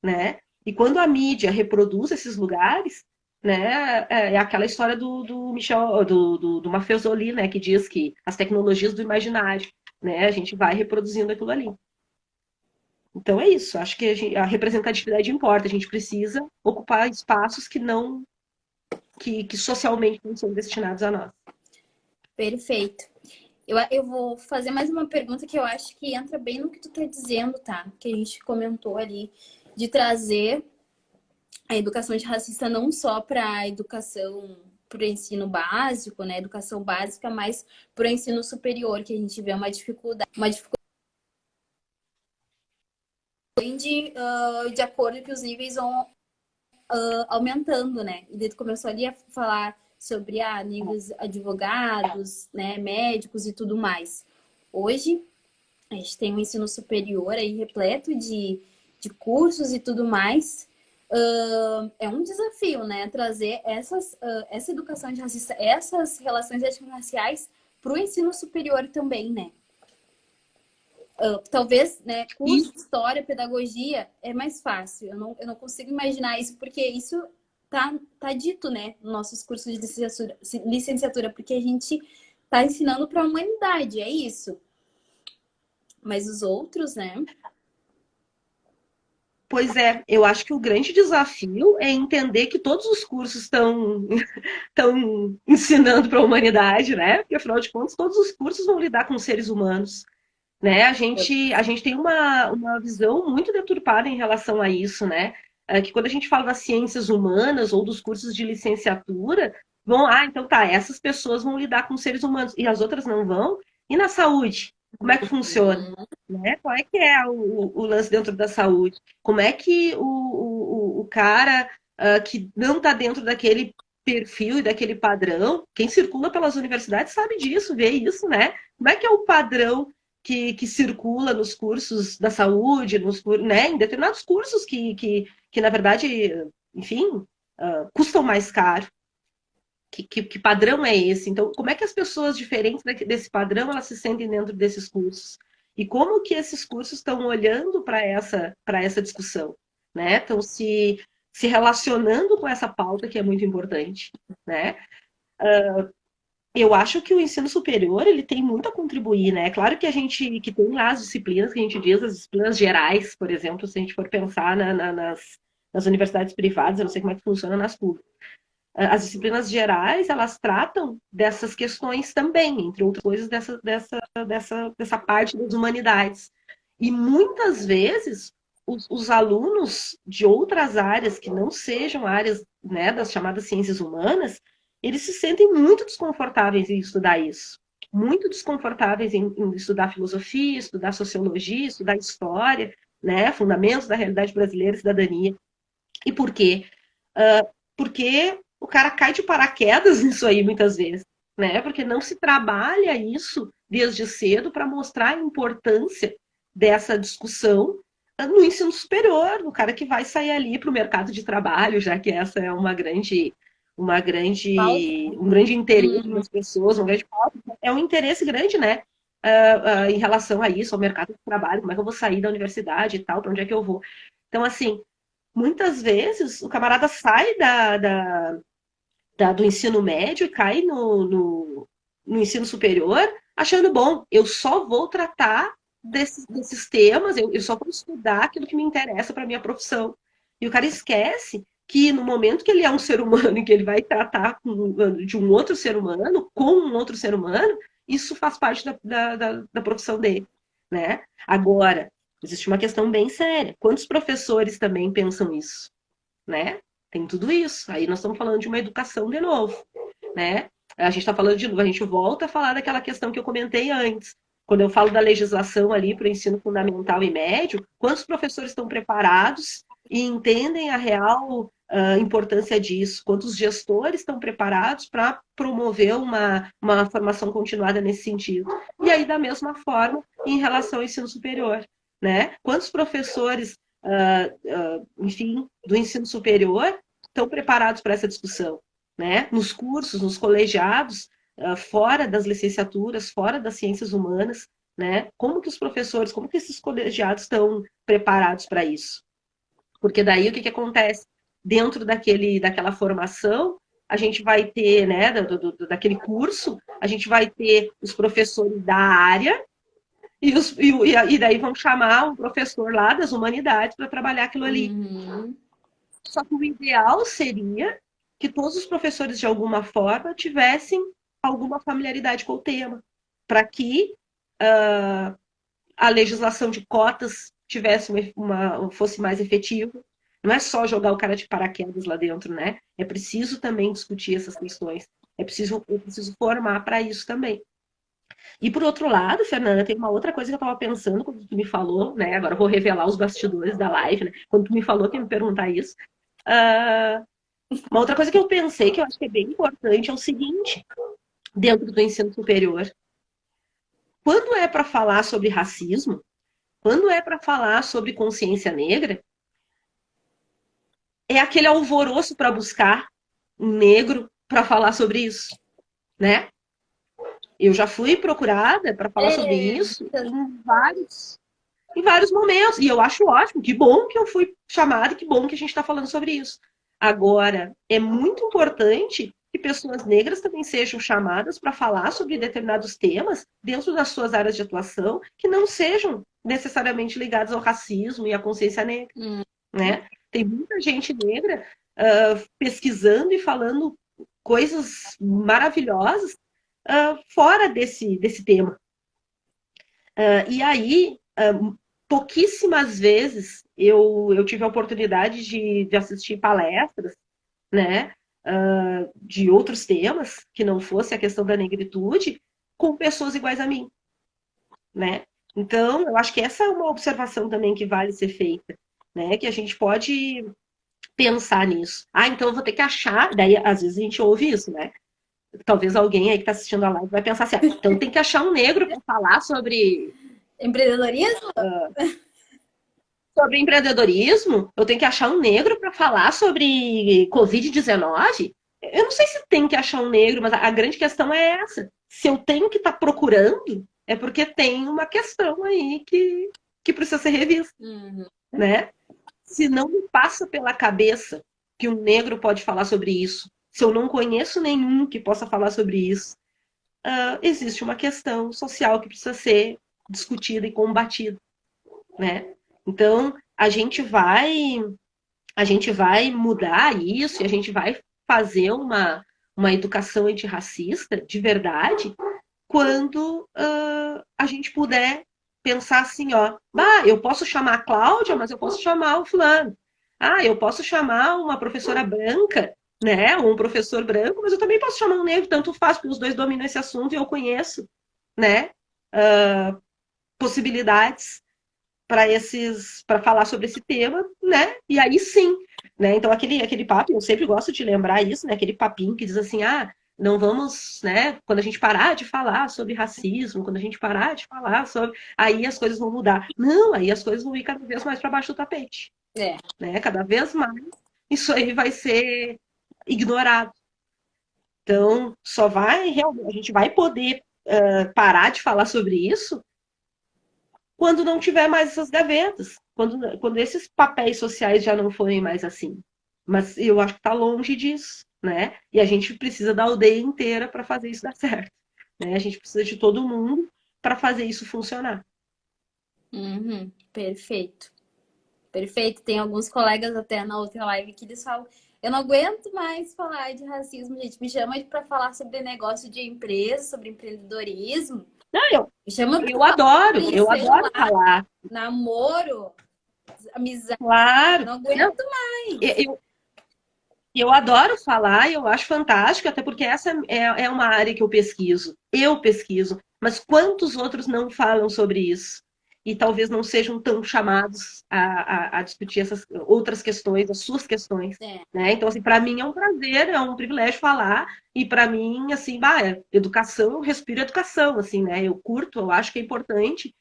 né? E quando a mídia reproduz esses lugares, né, é aquela história do Michel, do Maffesoli, né, que diz que as tecnologias do imaginário, né, a gente vai reproduzindo aquilo ali. Então é isso, acho que a representatividade importa, a gente precisa ocupar espaços que não que socialmente não são destinados a nós. Perfeito. Eu vou fazer mais uma pergunta que eu acho que entra bem no que tu tá dizendo, tá? Que a gente comentou ali, de trazer a educação antirracista não só para a educação, para o ensino básico, né? Educação básica, mas para o ensino superior, que a gente vê uma dificuldade de acordo que os níveis vão aumentando, né? E daí tu começou ali a falar sobre níveis advogados, né, médicos e tudo mais. Hoje, a gente tem um ensino superior aí repleto de cursos e tudo mais. É um desafio, né? Trazer essa educação antirracista, essas relações étnico-raciais para o ensino superior também, né? Talvez, né, curso de história, pedagogia é mais fácil. Eu não consigo imaginar isso, porque isso tá dito, né, nos nossos cursos de licenciatura, porque a gente tá ensinando para a humanidade, é isso. Mas os outros, né? Pois é, eu acho que o grande desafio é entender que todos os cursos estão ensinando para a humanidade, né? Porque afinal de contas, todos os cursos vão lidar com seres humanos. Né? A gente tem uma visão muito deturpada em relação a isso, né? Que quando a gente fala das ciências humanas ou dos cursos de licenciatura, então tá, essas pessoas vão lidar com seres humanos e as outras não vão. E na saúde? Como é que funciona? Né? Qual é que é o lance dentro da saúde? Como é que o cara que não está dentro daquele perfil e daquele padrão, quem circula pelas universidades sabe disso, vê isso, né? Como é que é o padrão que circula nos cursos da saúde, né, em determinados cursos que na verdade, enfim, custam mais caro. Que padrão é esse? Então, como é que as pessoas diferentes desse padrão elas se sentem dentro desses cursos? E como que esses cursos estão olhando para essa discussão? Né? Estão se relacionando com essa pauta que é muito importante. Né? Eu acho que o ensino superior ele tem muito a contribuir, né? Claro que a gente que tem lá as disciplinas que a gente diz, as disciplinas gerais, por exemplo, se a gente for pensar nas universidades privadas, eu não sei como é que funciona nas públicas. As disciplinas gerais, elas tratam dessas questões também, entre outras coisas, dessa parte das humanidades. E muitas vezes os alunos de outras áreas que não sejam áreas, né, das chamadas ciências humanas, eles se sentem muito desconfortáveis em estudar isso. Muito desconfortáveis em estudar filosofia, estudar sociologia, estudar história, né, fundamentos da realidade brasileira, cidadania. E por quê? Porque o cara cai de paraquedas nisso aí muitas vezes, né? Porque não se trabalha isso desde cedo para mostrar a importância dessa discussão no ensino superior, no cara que vai sair ali para o mercado de trabalho, já que essa é um grande interesse das pessoas, um grande é um interesse grande, né? Em relação a isso, ao mercado de trabalho, como é que eu vou sair da universidade e tal, para onde é que eu vou. Então, assim, muitas vezes o camarada sai do ensino médio e cai no ensino superior achando, bom, eu só vou tratar desses temas, eu só vou estudar aquilo que me interessa para a minha profissão. E o cara esquece que no momento que ele é um ser humano e que ele vai tratar de um outro ser humano, com um outro ser humano, isso faz parte da profissão dele. Né? Agora, existe uma questão bem séria. Quantos professores também pensam isso? Né? Tem tudo isso. Aí nós estamos falando de uma educação de novo, né? A gente está falando de novo, a gente volta a falar daquela questão que eu comentei antes. Quando eu falo da legislação ali para o ensino fundamental e médio, quantos professores estão preparados e entendem a real a importância disso, quanto os gestores estão preparados para promover uma formação continuada nesse sentido. E aí, da mesma forma, em relação ao ensino superior, né? Quantos professores, enfim, do ensino superior estão preparados para essa discussão, né? Nos cursos, nos colegiados, fora das licenciaturas, fora das ciências humanas, né? Como que os professores, como que esses colegiados estão preparados para isso? Porque daí o que acontece? Dentro daquela formação, a gente vai ter, né, daquele curso, a gente vai ter os professores da área e daí vão chamar um professor lá das humanidades para trabalhar aquilo ali. Uhum. Só que o ideal seria que todos os professores, de alguma forma, tivessem alguma familiaridade com o tema, para que a legislação de cotas fosse mais efetiva. Não é só jogar o cara de paraquedas lá dentro, né? É preciso também discutir essas questões. É preciso formar para isso também. E por outro lado, Fernanda, tem uma outra coisa que eu estava pensando quando tu me falou, né? Agora eu vou revelar os bastidores da live, né? Quando tu me falou que ia me perguntar isso. Uma outra coisa que eu pensei, que eu acho que é bem importante, é o seguinte, dentro do ensino superior. Quando é para falar sobre racismo, quando é para falar sobre consciência negra, é aquele alvoroço para buscar um negro para falar sobre isso, né? Eu já fui procurada para falar sobre isso em vários momentos. E eu acho ótimo, que bom que eu fui chamada, que bom que a gente está falando sobre isso. Agora, é muito importante que pessoas negras também sejam chamadas para falar sobre determinados temas dentro das suas áreas de atuação, que não sejam necessariamente ligados ao racismo e à consciência negra, né? Tem muita gente negra pesquisando e falando coisas maravilhosas fora desse tema. E aí, pouquíssimas vezes eu tive a oportunidade de assistir palestras, né, de outros temas, que não fosse a questão da negritude, com pessoas iguais a mim, né? Então, eu acho que essa é uma observação também que vale ser feita, né? Que a gente pode pensar nisso. Então eu vou ter que achar, daí às vezes a gente ouve isso, né? Talvez alguém aí que está assistindo a live vai pensar assim, então tem que achar um negro para falar sobre empreendedorismo? Sobre empreendedorismo, eu tenho que achar um negro para falar sobre Covid-19. Eu não sei se tem que achar um negro, mas a grande questão é essa. Se eu tenho que estar procurando, é porque tem uma questão aí que precisa ser revista, né? Se não me passa pela cabeça que um negro pode falar sobre isso, se eu não conheço nenhum que possa falar sobre isso, existe uma questão social que precisa ser discutida e combatida, né? Então, a gente vai mudar isso e a gente vai fazer uma educação antirracista de verdade quando a gente puder pensar assim, eu posso chamar a Cláudia, mas eu posso chamar o fulano. Eu posso chamar uma professora branca, né, ou um professor branco, mas eu também posso chamar um negro, tanto faz, porque os dois dominam esse assunto e eu conheço, né, possibilidades para falar sobre esse tema, né? E aí sim, né? Então aquele papo, eu sempre gosto de lembrar isso, né? Aquele papinho que diz assim, não vamos, né? Quando a gente parar de falar sobre racismo, quando a gente parar de falar sobre, aí as coisas vão mudar. Não, aí as coisas vão ir cada vez mais para baixo do tapete, né? Cada vez mais isso aí vai ser ignorado. Então a gente vai poder parar de falar sobre isso quando não tiver mais essas gavetas, quando esses papéis sociais já não forem mais assim. Mas eu acho que está longe disso, né? E a gente precisa da aldeia inteira para fazer isso dar certo, né? A gente precisa de todo mundo para fazer isso funcionar. Perfeito. Perfeito. Tem alguns colegas até na outra live que eles falam, eu não aguento mais falar de racismo, gente. Me chama para falar sobre negócio de empresa, sobre empreendedorismo. Eu adoro falar. Namoro, amizade. Claro. Não aguento mais. Eu adoro falar, eu acho fantástico, até porque essa é uma área que eu pesquiso. Eu pesquiso, mas quantos outros não falam sobre isso? e talvez não sejam tão chamados a discutir essas outras questões, as suas questões, É, né? Então, assim, para mim é um prazer, é um privilégio falar, e para mim, assim, bah, educação, eu respiro educação, assim, né? Eu curto, eu acho que é importante,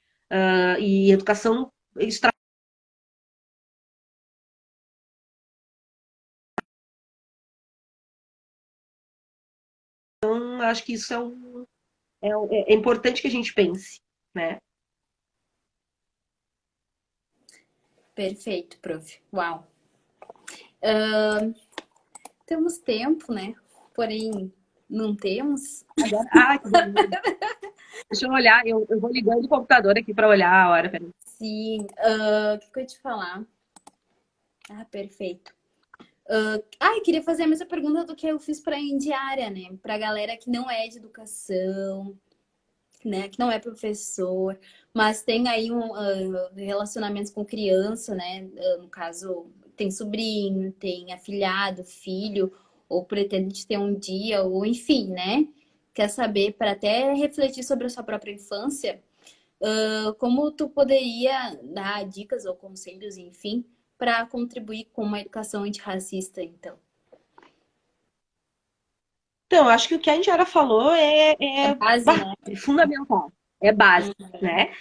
e educação acho que isso é importante que a gente pense, né? perfeito, prof. Uau. Temos tempo, né? Porém, não temos. Agora, que beleza. Deixa eu olhar, eu vou ligando o computador aqui para olhar a hora, peraí. Sim. O que eu ia te falar? Ah, perfeito. Eu queria fazer a mesma pergunta do que eu fiz para a Indiária, né? Para a galera que não é de educação, né? Que não é professor, mas tem aí relacionamentos com criança, né? No caso, tem sobrinho, tem afilhado, filho, ou pretende ter um dia, ou enfim, né? Quer saber, para até refletir sobre a sua própria infância, como tu poderia dar dicas ou conselhos, enfim, para contribuir com uma educação antirracista, então? Então, acho que o que a Indiara falou É base, né? é fundamental, é base, Uhum. né?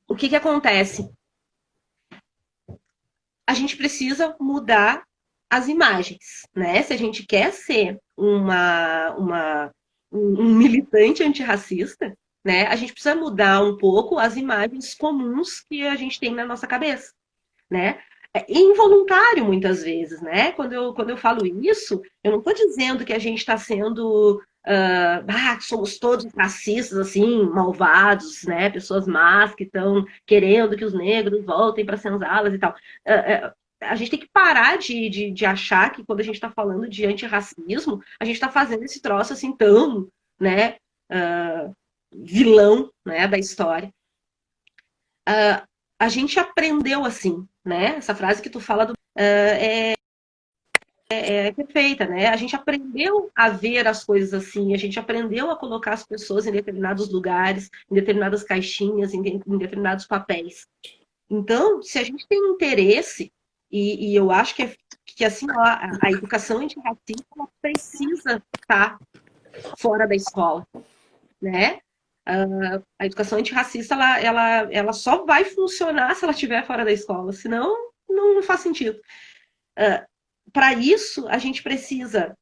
O que que acontece? A gente precisa mudar as imagens, né? Se a gente quer ser um militante antirracista, né? A gente precisa mudar um pouco as imagens comuns que a gente tem na nossa cabeça, né? É involuntário muitas vezes, né? Quando eu falo isso, eu não estou dizendo que a gente está sendo que somos todos racistas, assim, malvados, né? Pessoas más que estão querendo que os negros voltem para senzalas e tal. A gente tem que parar de achar que quando a gente está falando de antirracismo, a gente está fazendo esse troço assim tão, né, vilão, né, da história. A gente aprendeu assim, né? Essa frase que tu fala é perfeita, né? A gente aprendeu a ver as coisas assim, a gente aprendeu a colocar as pessoas em determinados lugares, em determinadas caixinhas, em determinados papéis. Então, se a gente tem interesse, e eu acho que assim, ó, a educação antirracista ela precisa estar fora da escola, né? A educação antirracista ela só vai funcionar se ela estiver fora da escola, senão não faz sentido. Para isso, a gente precisa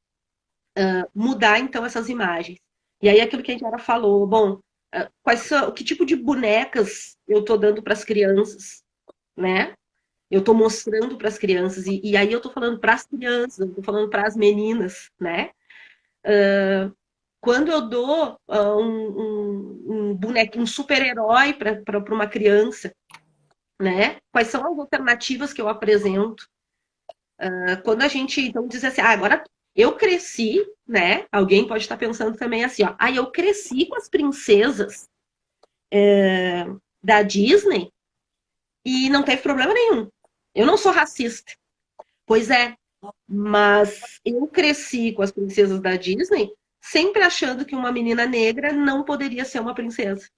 mudar então essas imagens. E aí aquilo que a gente já falou, bom, que tipo de bonecas eu estou dando para as crianças, né? Eu estou mostrando para as crianças, e aí eu estou falando para as crianças, eu estou falando para as meninas, né? Quando eu dou um boneco, um super-herói para uma criança, né? Quais são as alternativas que eu apresento? Quando a gente então diz assim, agora eu cresci, né? Alguém pode estar pensando também assim, ó, eu cresci com as princesas da Disney e não teve problema nenhum. Eu não sou racista. Pois é, mas eu cresci com as princesas da Disney sempre achando que uma menina negra não poderia ser uma princesa,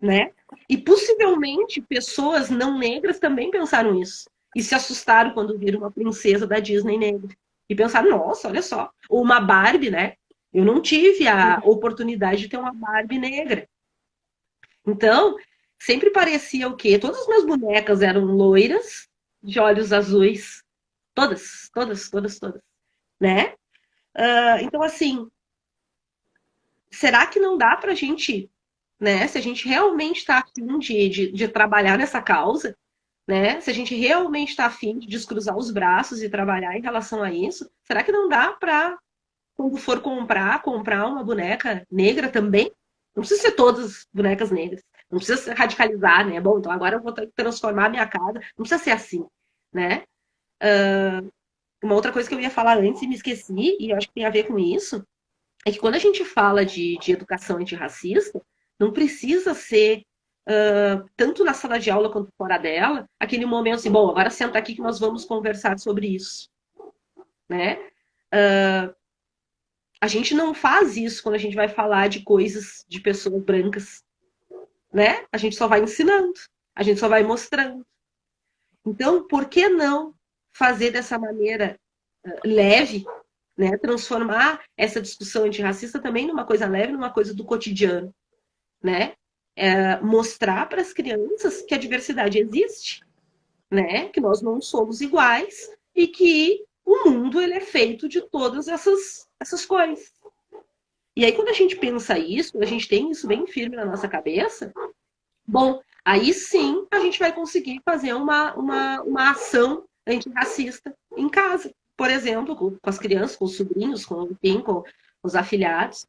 né? E possivelmente pessoas não negras também pensaram isso e se assustaram quando viram uma princesa da Disney negra e pensaram, nossa, olha só, ou uma Barbie, né? Eu não tive a oportunidade de ter uma Barbie negra. Então, sempre parecia o quê? Todas as minhas bonecas eram loiras, de olhos azuis, todas, todas, todas, todas, né? Então, assim, será que não dá pra gente, né? Se a gente realmente está afim de trabalhar nessa causa, né? Se a gente realmente está afim de descruzar os braços e trabalhar em relação a isso, será que não dá para, quando for comprar uma boneca negra também? Não precisa ser todas bonecas negras. Não precisa se radicalizar, né? Bom, então agora eu vou transformar a minha casa. Não precisa ser assim, né? Uma outra coisa que eu ia falar antes e me esqueci, e eu acho que tem a ver com isso, é que quando a gente fala de educação antirracista, não precisa ser tanto na sala de aula quanto fora dela, aquele momento assim, bom, agora senta aqui que nós vamos conversar sobre isso, né? A gente não faz isso quando a gente vai falar de coisas de pessoas brancas, né? A gente só vai ensinando, a gente só vai mostrando. Então, por que não fazer dessa maneira leve, né? Transformar essa discussão antirracista também numa coisa leve, numa coisa do cotidiano, né? Mostrar para as crianças que a diversidade existe, né? Que nós não somos iguais e que o mundo ele é feito de todas essas coisas. E aí, quando a gente pensa isso, a gente tem isso bem firme na nossa cabeça, bom, aí sim a gente vai conseguir fazer uma ação antirracista em casa. Por exemplo, com as crianças, com os sobrinhos, enfim, com os afilhados.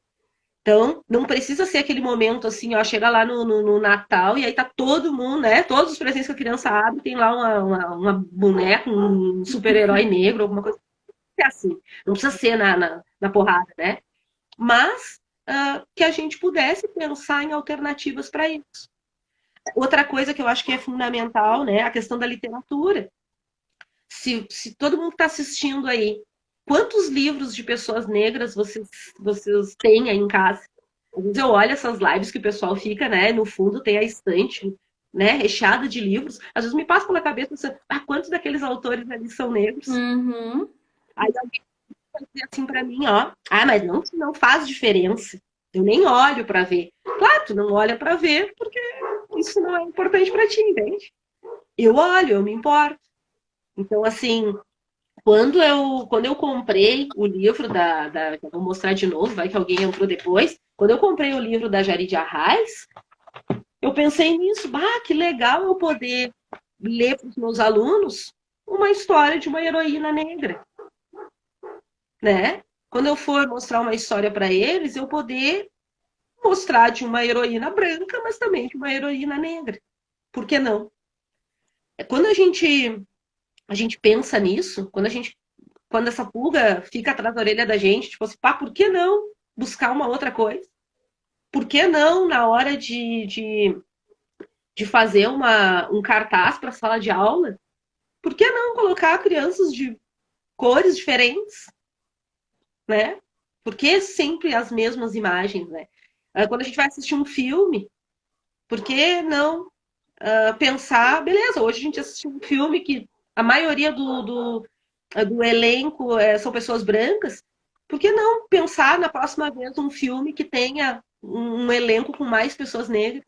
Então, não precisa ser aquele momento assim, ó, chega lá no Natal e aí tá todo mundo, né? Todos os presentes que a criança abre, tem lá uma boneca, um super-herói negro, alguma coisa. É assim. Não precisa ser na porrada, né? Mas que a gente pudesse pensar em alternativas para isso. Outra coisa que eu acho que é fundamental, né? A questão da literatura. Se todo mundo está assistindo aí, quantos livros de pessoas negras vocês têm aí em casa? Às vezes eu olho essas lives que o pessoal fica, né? No fundo tem a estante, né? Recheada de livros. Às vezes me passa pela cabeça, quantos daqueles autores ali são negros? Uhum. Aí alguém vai dizer assim para mim, ó, mas não faz diferença. Eu nem olho para ver. Claro, tu não olha para ver porque isso não é importante para ti, entende? Eu olho, eu me importo. Então, assim, quando eu comprei o livro vou mostrar de novo, vai que alguém entrou depois. Quando eu comprei o livro da Jari de Arraes, eu pensei nisso. Que legal eu poder ler para os meus alunos uma história de uma heroína negra, né? Quando eu for mostrar uma história para eles, eu poder mostrar de uma heroína branca, mas também de uma heroína negra. Por que não? Quando a gente pensa nisso, quando essa pulga fica atrás da orelha da gente, tipo assim, por que não buscar uma outra coisa? Por que não, na hora de fazer um cartaz para a sala de aula, por que não colocar crianças de cores diferentes, né? Por que sempre as mesmas imagens, né? Quando a gente vai assistir um filme, por que não pensar, beleza, hoje a gente assistiu um filme que a maioria do elenco são pessoas brancas, por que não pensar na próxima vez um filme que tenha um elenco com mais pessoas negras?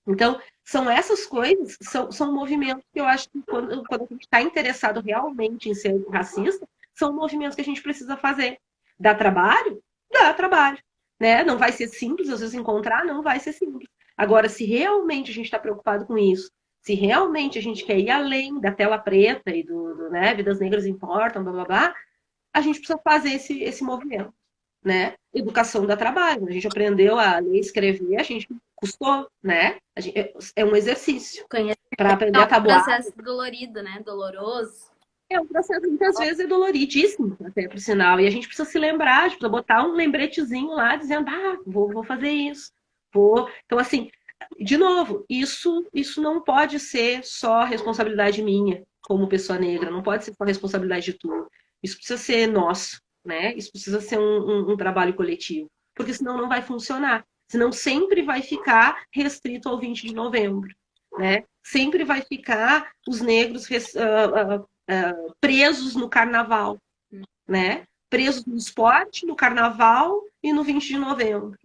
Então, são essas coisas, são movimentos que eu acho que quando a gente está interessado realmente em ser racista, são movimentos que a gente precisa fazer. Dá trabalho? Dá trabalho. Né? Não vai ser simples, às vezes encontrar, não vai ser simples. Agora, se realmente a gente está preocupado com isso, se realmente a gente quer ir além da tela preta e né, vidas negras importam, blá blá blá, a gente precisa fazer esse movimento, né? Educação dá trabalho. A gente aprendeu a ler e escrever, a gente custou, né? É um exercício para aprender a tabuar. É um processo dolorido, né? Doloroso. É um processo muitas vezes é doloridíssimo, até por sinal. E a gente precisa se lembrar, a gente precisa botar um lembretezinho lá dizendo, vou fazer isso. Então, assim, de novo, isso não pode ser só responsabilidade minha, como pessoa negra, não pode ser só responsabilidade de tu. Isso precisa ser nosso, né? Isso precisa ser um trabalho coletivo, porque senão não vai funcionar. Senão sempre vai ficar restrito ao 20 de novembro, né? Sempre vai ficar os negros presos no carnaval, né? Presos no esporte, no carnaval e no 20 de novembro.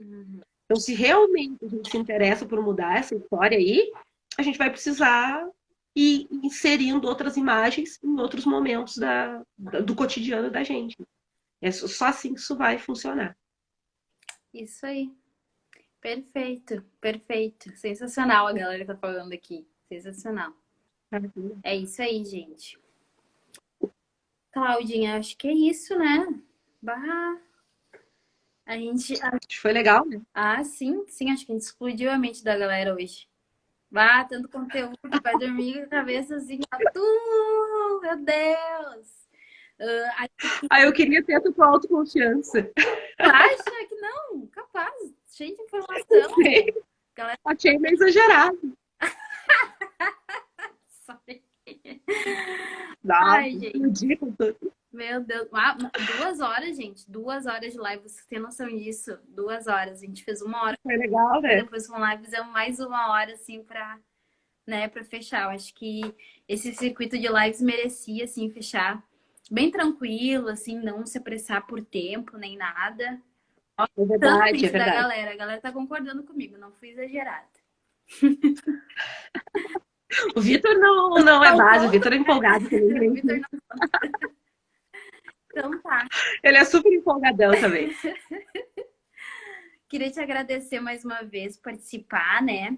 Então, se realmente a gente se interessa por mudar essa história aí, a gente vai precisar ir inserindo outras imagens em outros momentos do cotidiano da gente. É só assim que isso vai funcionar. Isso aí. Perfeito, perfeito. Sensacional a galera tá falando aqui. Sensacional. É isso aí, gente. Claudinha, acho que é isso, né? A gente. Acho que foi legal, né? Sim, acho que a gente explodiu a mente da galera hoje. Tanto conteúdo, vai dormir com a cabeça assim, meu Deus! Eu queria ter a tua autoconfiança. Tu acha que não? Capaz, cheio de informação. Galera... Achei meio exagerado. Sorry. Ai, gente. Meu Deus. 2 horas, gente. 2 horas de live. Vocês têm noção disso? 2 horas. A gente fez 1 hora. Foi legal, E né? depois vamos lá e fizemos mais 1 hora, assim, né, pra fechar. Eu acho que esse circuito de lives merecia, assim, fechar bem tranquilo, assim, não se apressar por tempo nem nada. É Tanto verdade, é print da verdade. galera. A galera tá concordando comigo, não fui exagerada. O Vitor não é base, o Faltou? Vitor é empolgado O também. Vitor não. Então tá. Ele é super empolgadão também. Queria te agradecer mais uma vez por participar, né?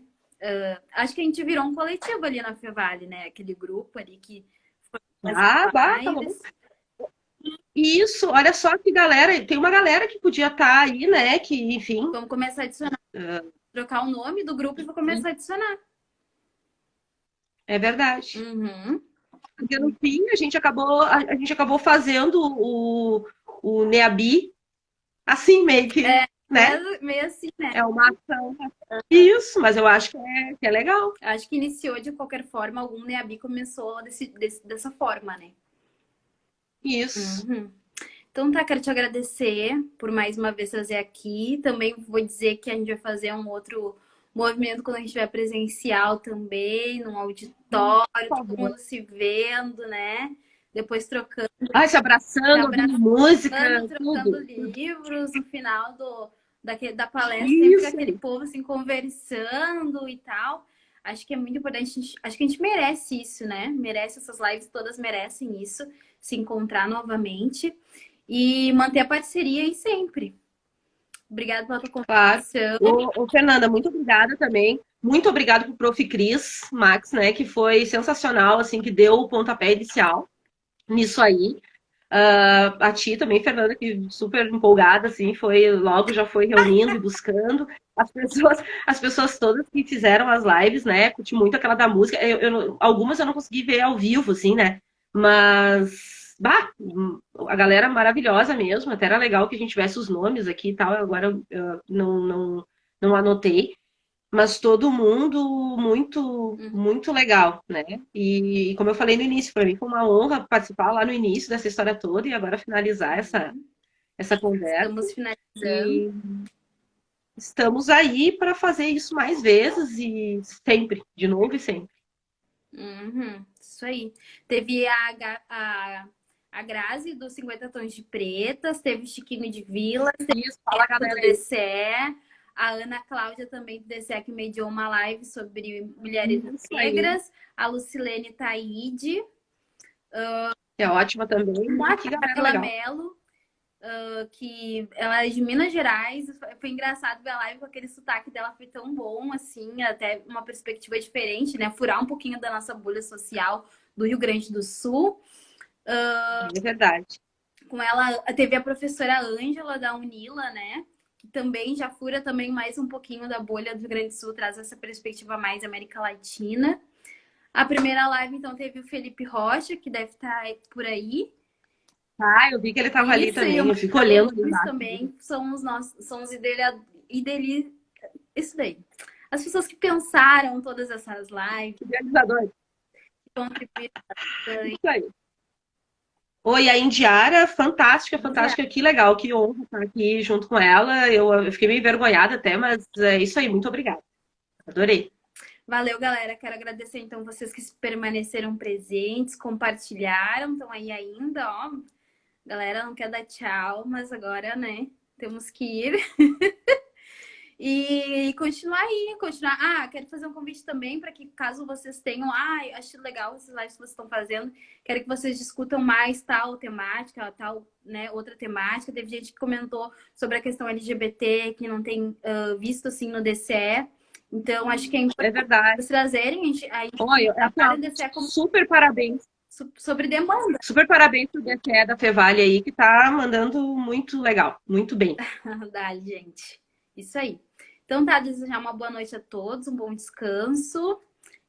Acho que a gente virou um coletivo ali na Fevale, né? Aquele grupo ali que foi fazer Ah, bah, tá bom. lives. Isso, olha só que galera, tem uma galera que podia estar aí, né? Que, enfim, Vamos começar a adicionar, trocar o nome do grupo e vou começar a adicionar. é verdade. Uhum. Porque no fim a gente acabou fazendo o NEABI assim, meio que, né? Meio assim, né? É uma ação. Isso, mas eu acho que é legal. Acho que iniciou de qualquer forma, algum NEABI começou dessa forma, né? Isso. Uhum. Então tá, quero te agradecer por mais uma vez trazer aqui. Também vou dizer que a gente vai fazer um outro movimento quando a gente estiver presencial também, num auditório, Por todo favor. mundo se vendo, né? Depois trocando, Ai, se abraçando, ouvindo música, trocando tudo. livros no final da palestra, sempre fica Isso aquele aí. povo assim conversando e tal. Acho que é muito importante, acho que a gente merece isso, né? Merece essas lives, todas merecem isso, se encontrar novamente e manter a parceria aí sempre. Obrigada pela tua Claro. contribuição. Fernanda, muito obrigada também. Muito obrigada pro Prof. Cris Max, né? Que foi sensacional, assim, que deu o pontapé inicial nisso aí. A ti também, Fernanda, que super empolgada, assim, logo já foi reunindo e buscando. As pessoas todas que fizeram as lives, né? Curti muito aquela da música. Algumas eu não consegui ver ao vivo, assim, né? Mas, bah, a galera maravilhosa mesmo. Até era legal que a gente tivesse os nomes aqui e tal. Agora eu não anotei. Mas todo mundo muito, Uhum. muito legal, né? E como eu falei no início, para mim foi uma honra participar lá no início dessa história toda e agora finalizar essa conversa. Estamos finalizando. E estamos aí para fazer isso mais vezes e sempre, de novo e sempre. Uhum. Isso aí. Teve a Grazi dos 50 Tons de Pretas, teve o Chiquinho de Vila, Isso, fala do galera aí. DCE, a Ana Cláudia também do DCE, que mediou uma live sobre mulheres Isso aí. negras, a Lucilene Taide, É ótima também. a Que galera Carla legal. Mello, que ela é de Minas Gerais. Foi engraçado ver a live com aquele sotaque dela, foi tão bom, assim, até uma perspectiva diferente, né? Furar um pouquinho da nossa bolha social do Rio Grande do Sul. É verdade. Com ela, teve a professora Ângela da Unila, né? Que também já fura também mais um pouquinho da bolha do Rio Grande do Sul, traz essa perspectiva mais América Latina. A primeira live, então, teve o Felipe Rocha, que deve estar por aí. Ah, eu vi que ele estava ali Isso, e o também. Eu fico Marcelo olhando ali Gomes embaixo. também são os nossos, são os isso daí. As pessoas que pensaram todas essas lives, Idealizador. que contribuíram bastante. Isso aí. Oi, a Indiara, fantástica, Mundial. fantástica. Que legal, que honra estar aqui junto com ela. Eu fiquei meio envergonhada até, mas é isso aí. Muito obrigada. Adorei. Valeu, galera. Quero agradecer, então, vocês que permaneceram presentes, compartilharam, estão aí ainda, ó. Galera, não quer dar tchau, mas agora, né, temos que ir. E continuar aí, continuar. Ah, quero fazer um convite também para que, caso vocês tenham, acho legal esses lives que vocês estão fazendo, quero que vocês discutam mais tal temática, tal, né, outra temática. Teve gente que comentou sobre a questão LGBT, que não tem visto assim no DCE. Então, acho que é É importante verdade. vocês trazerem, a gente Olha, trabalha o DCE como super parabéns. sobre demanda. Super parabéns pro DCE da Fevale aí, que tá mandando muito legal, muito bem. Dale, gente. Isso aí. Então tá, desejar uma boa noite a todos, um bom descanso.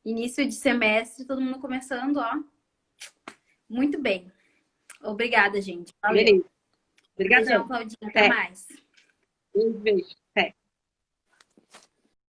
Início de semestre, todo mundo começando, ó. Muito bem. Obrigada, gente. Valeu. Beleza. Beijão, Obrigadão. Claudinha. Até Até. mais. Beijo, beijo. Até.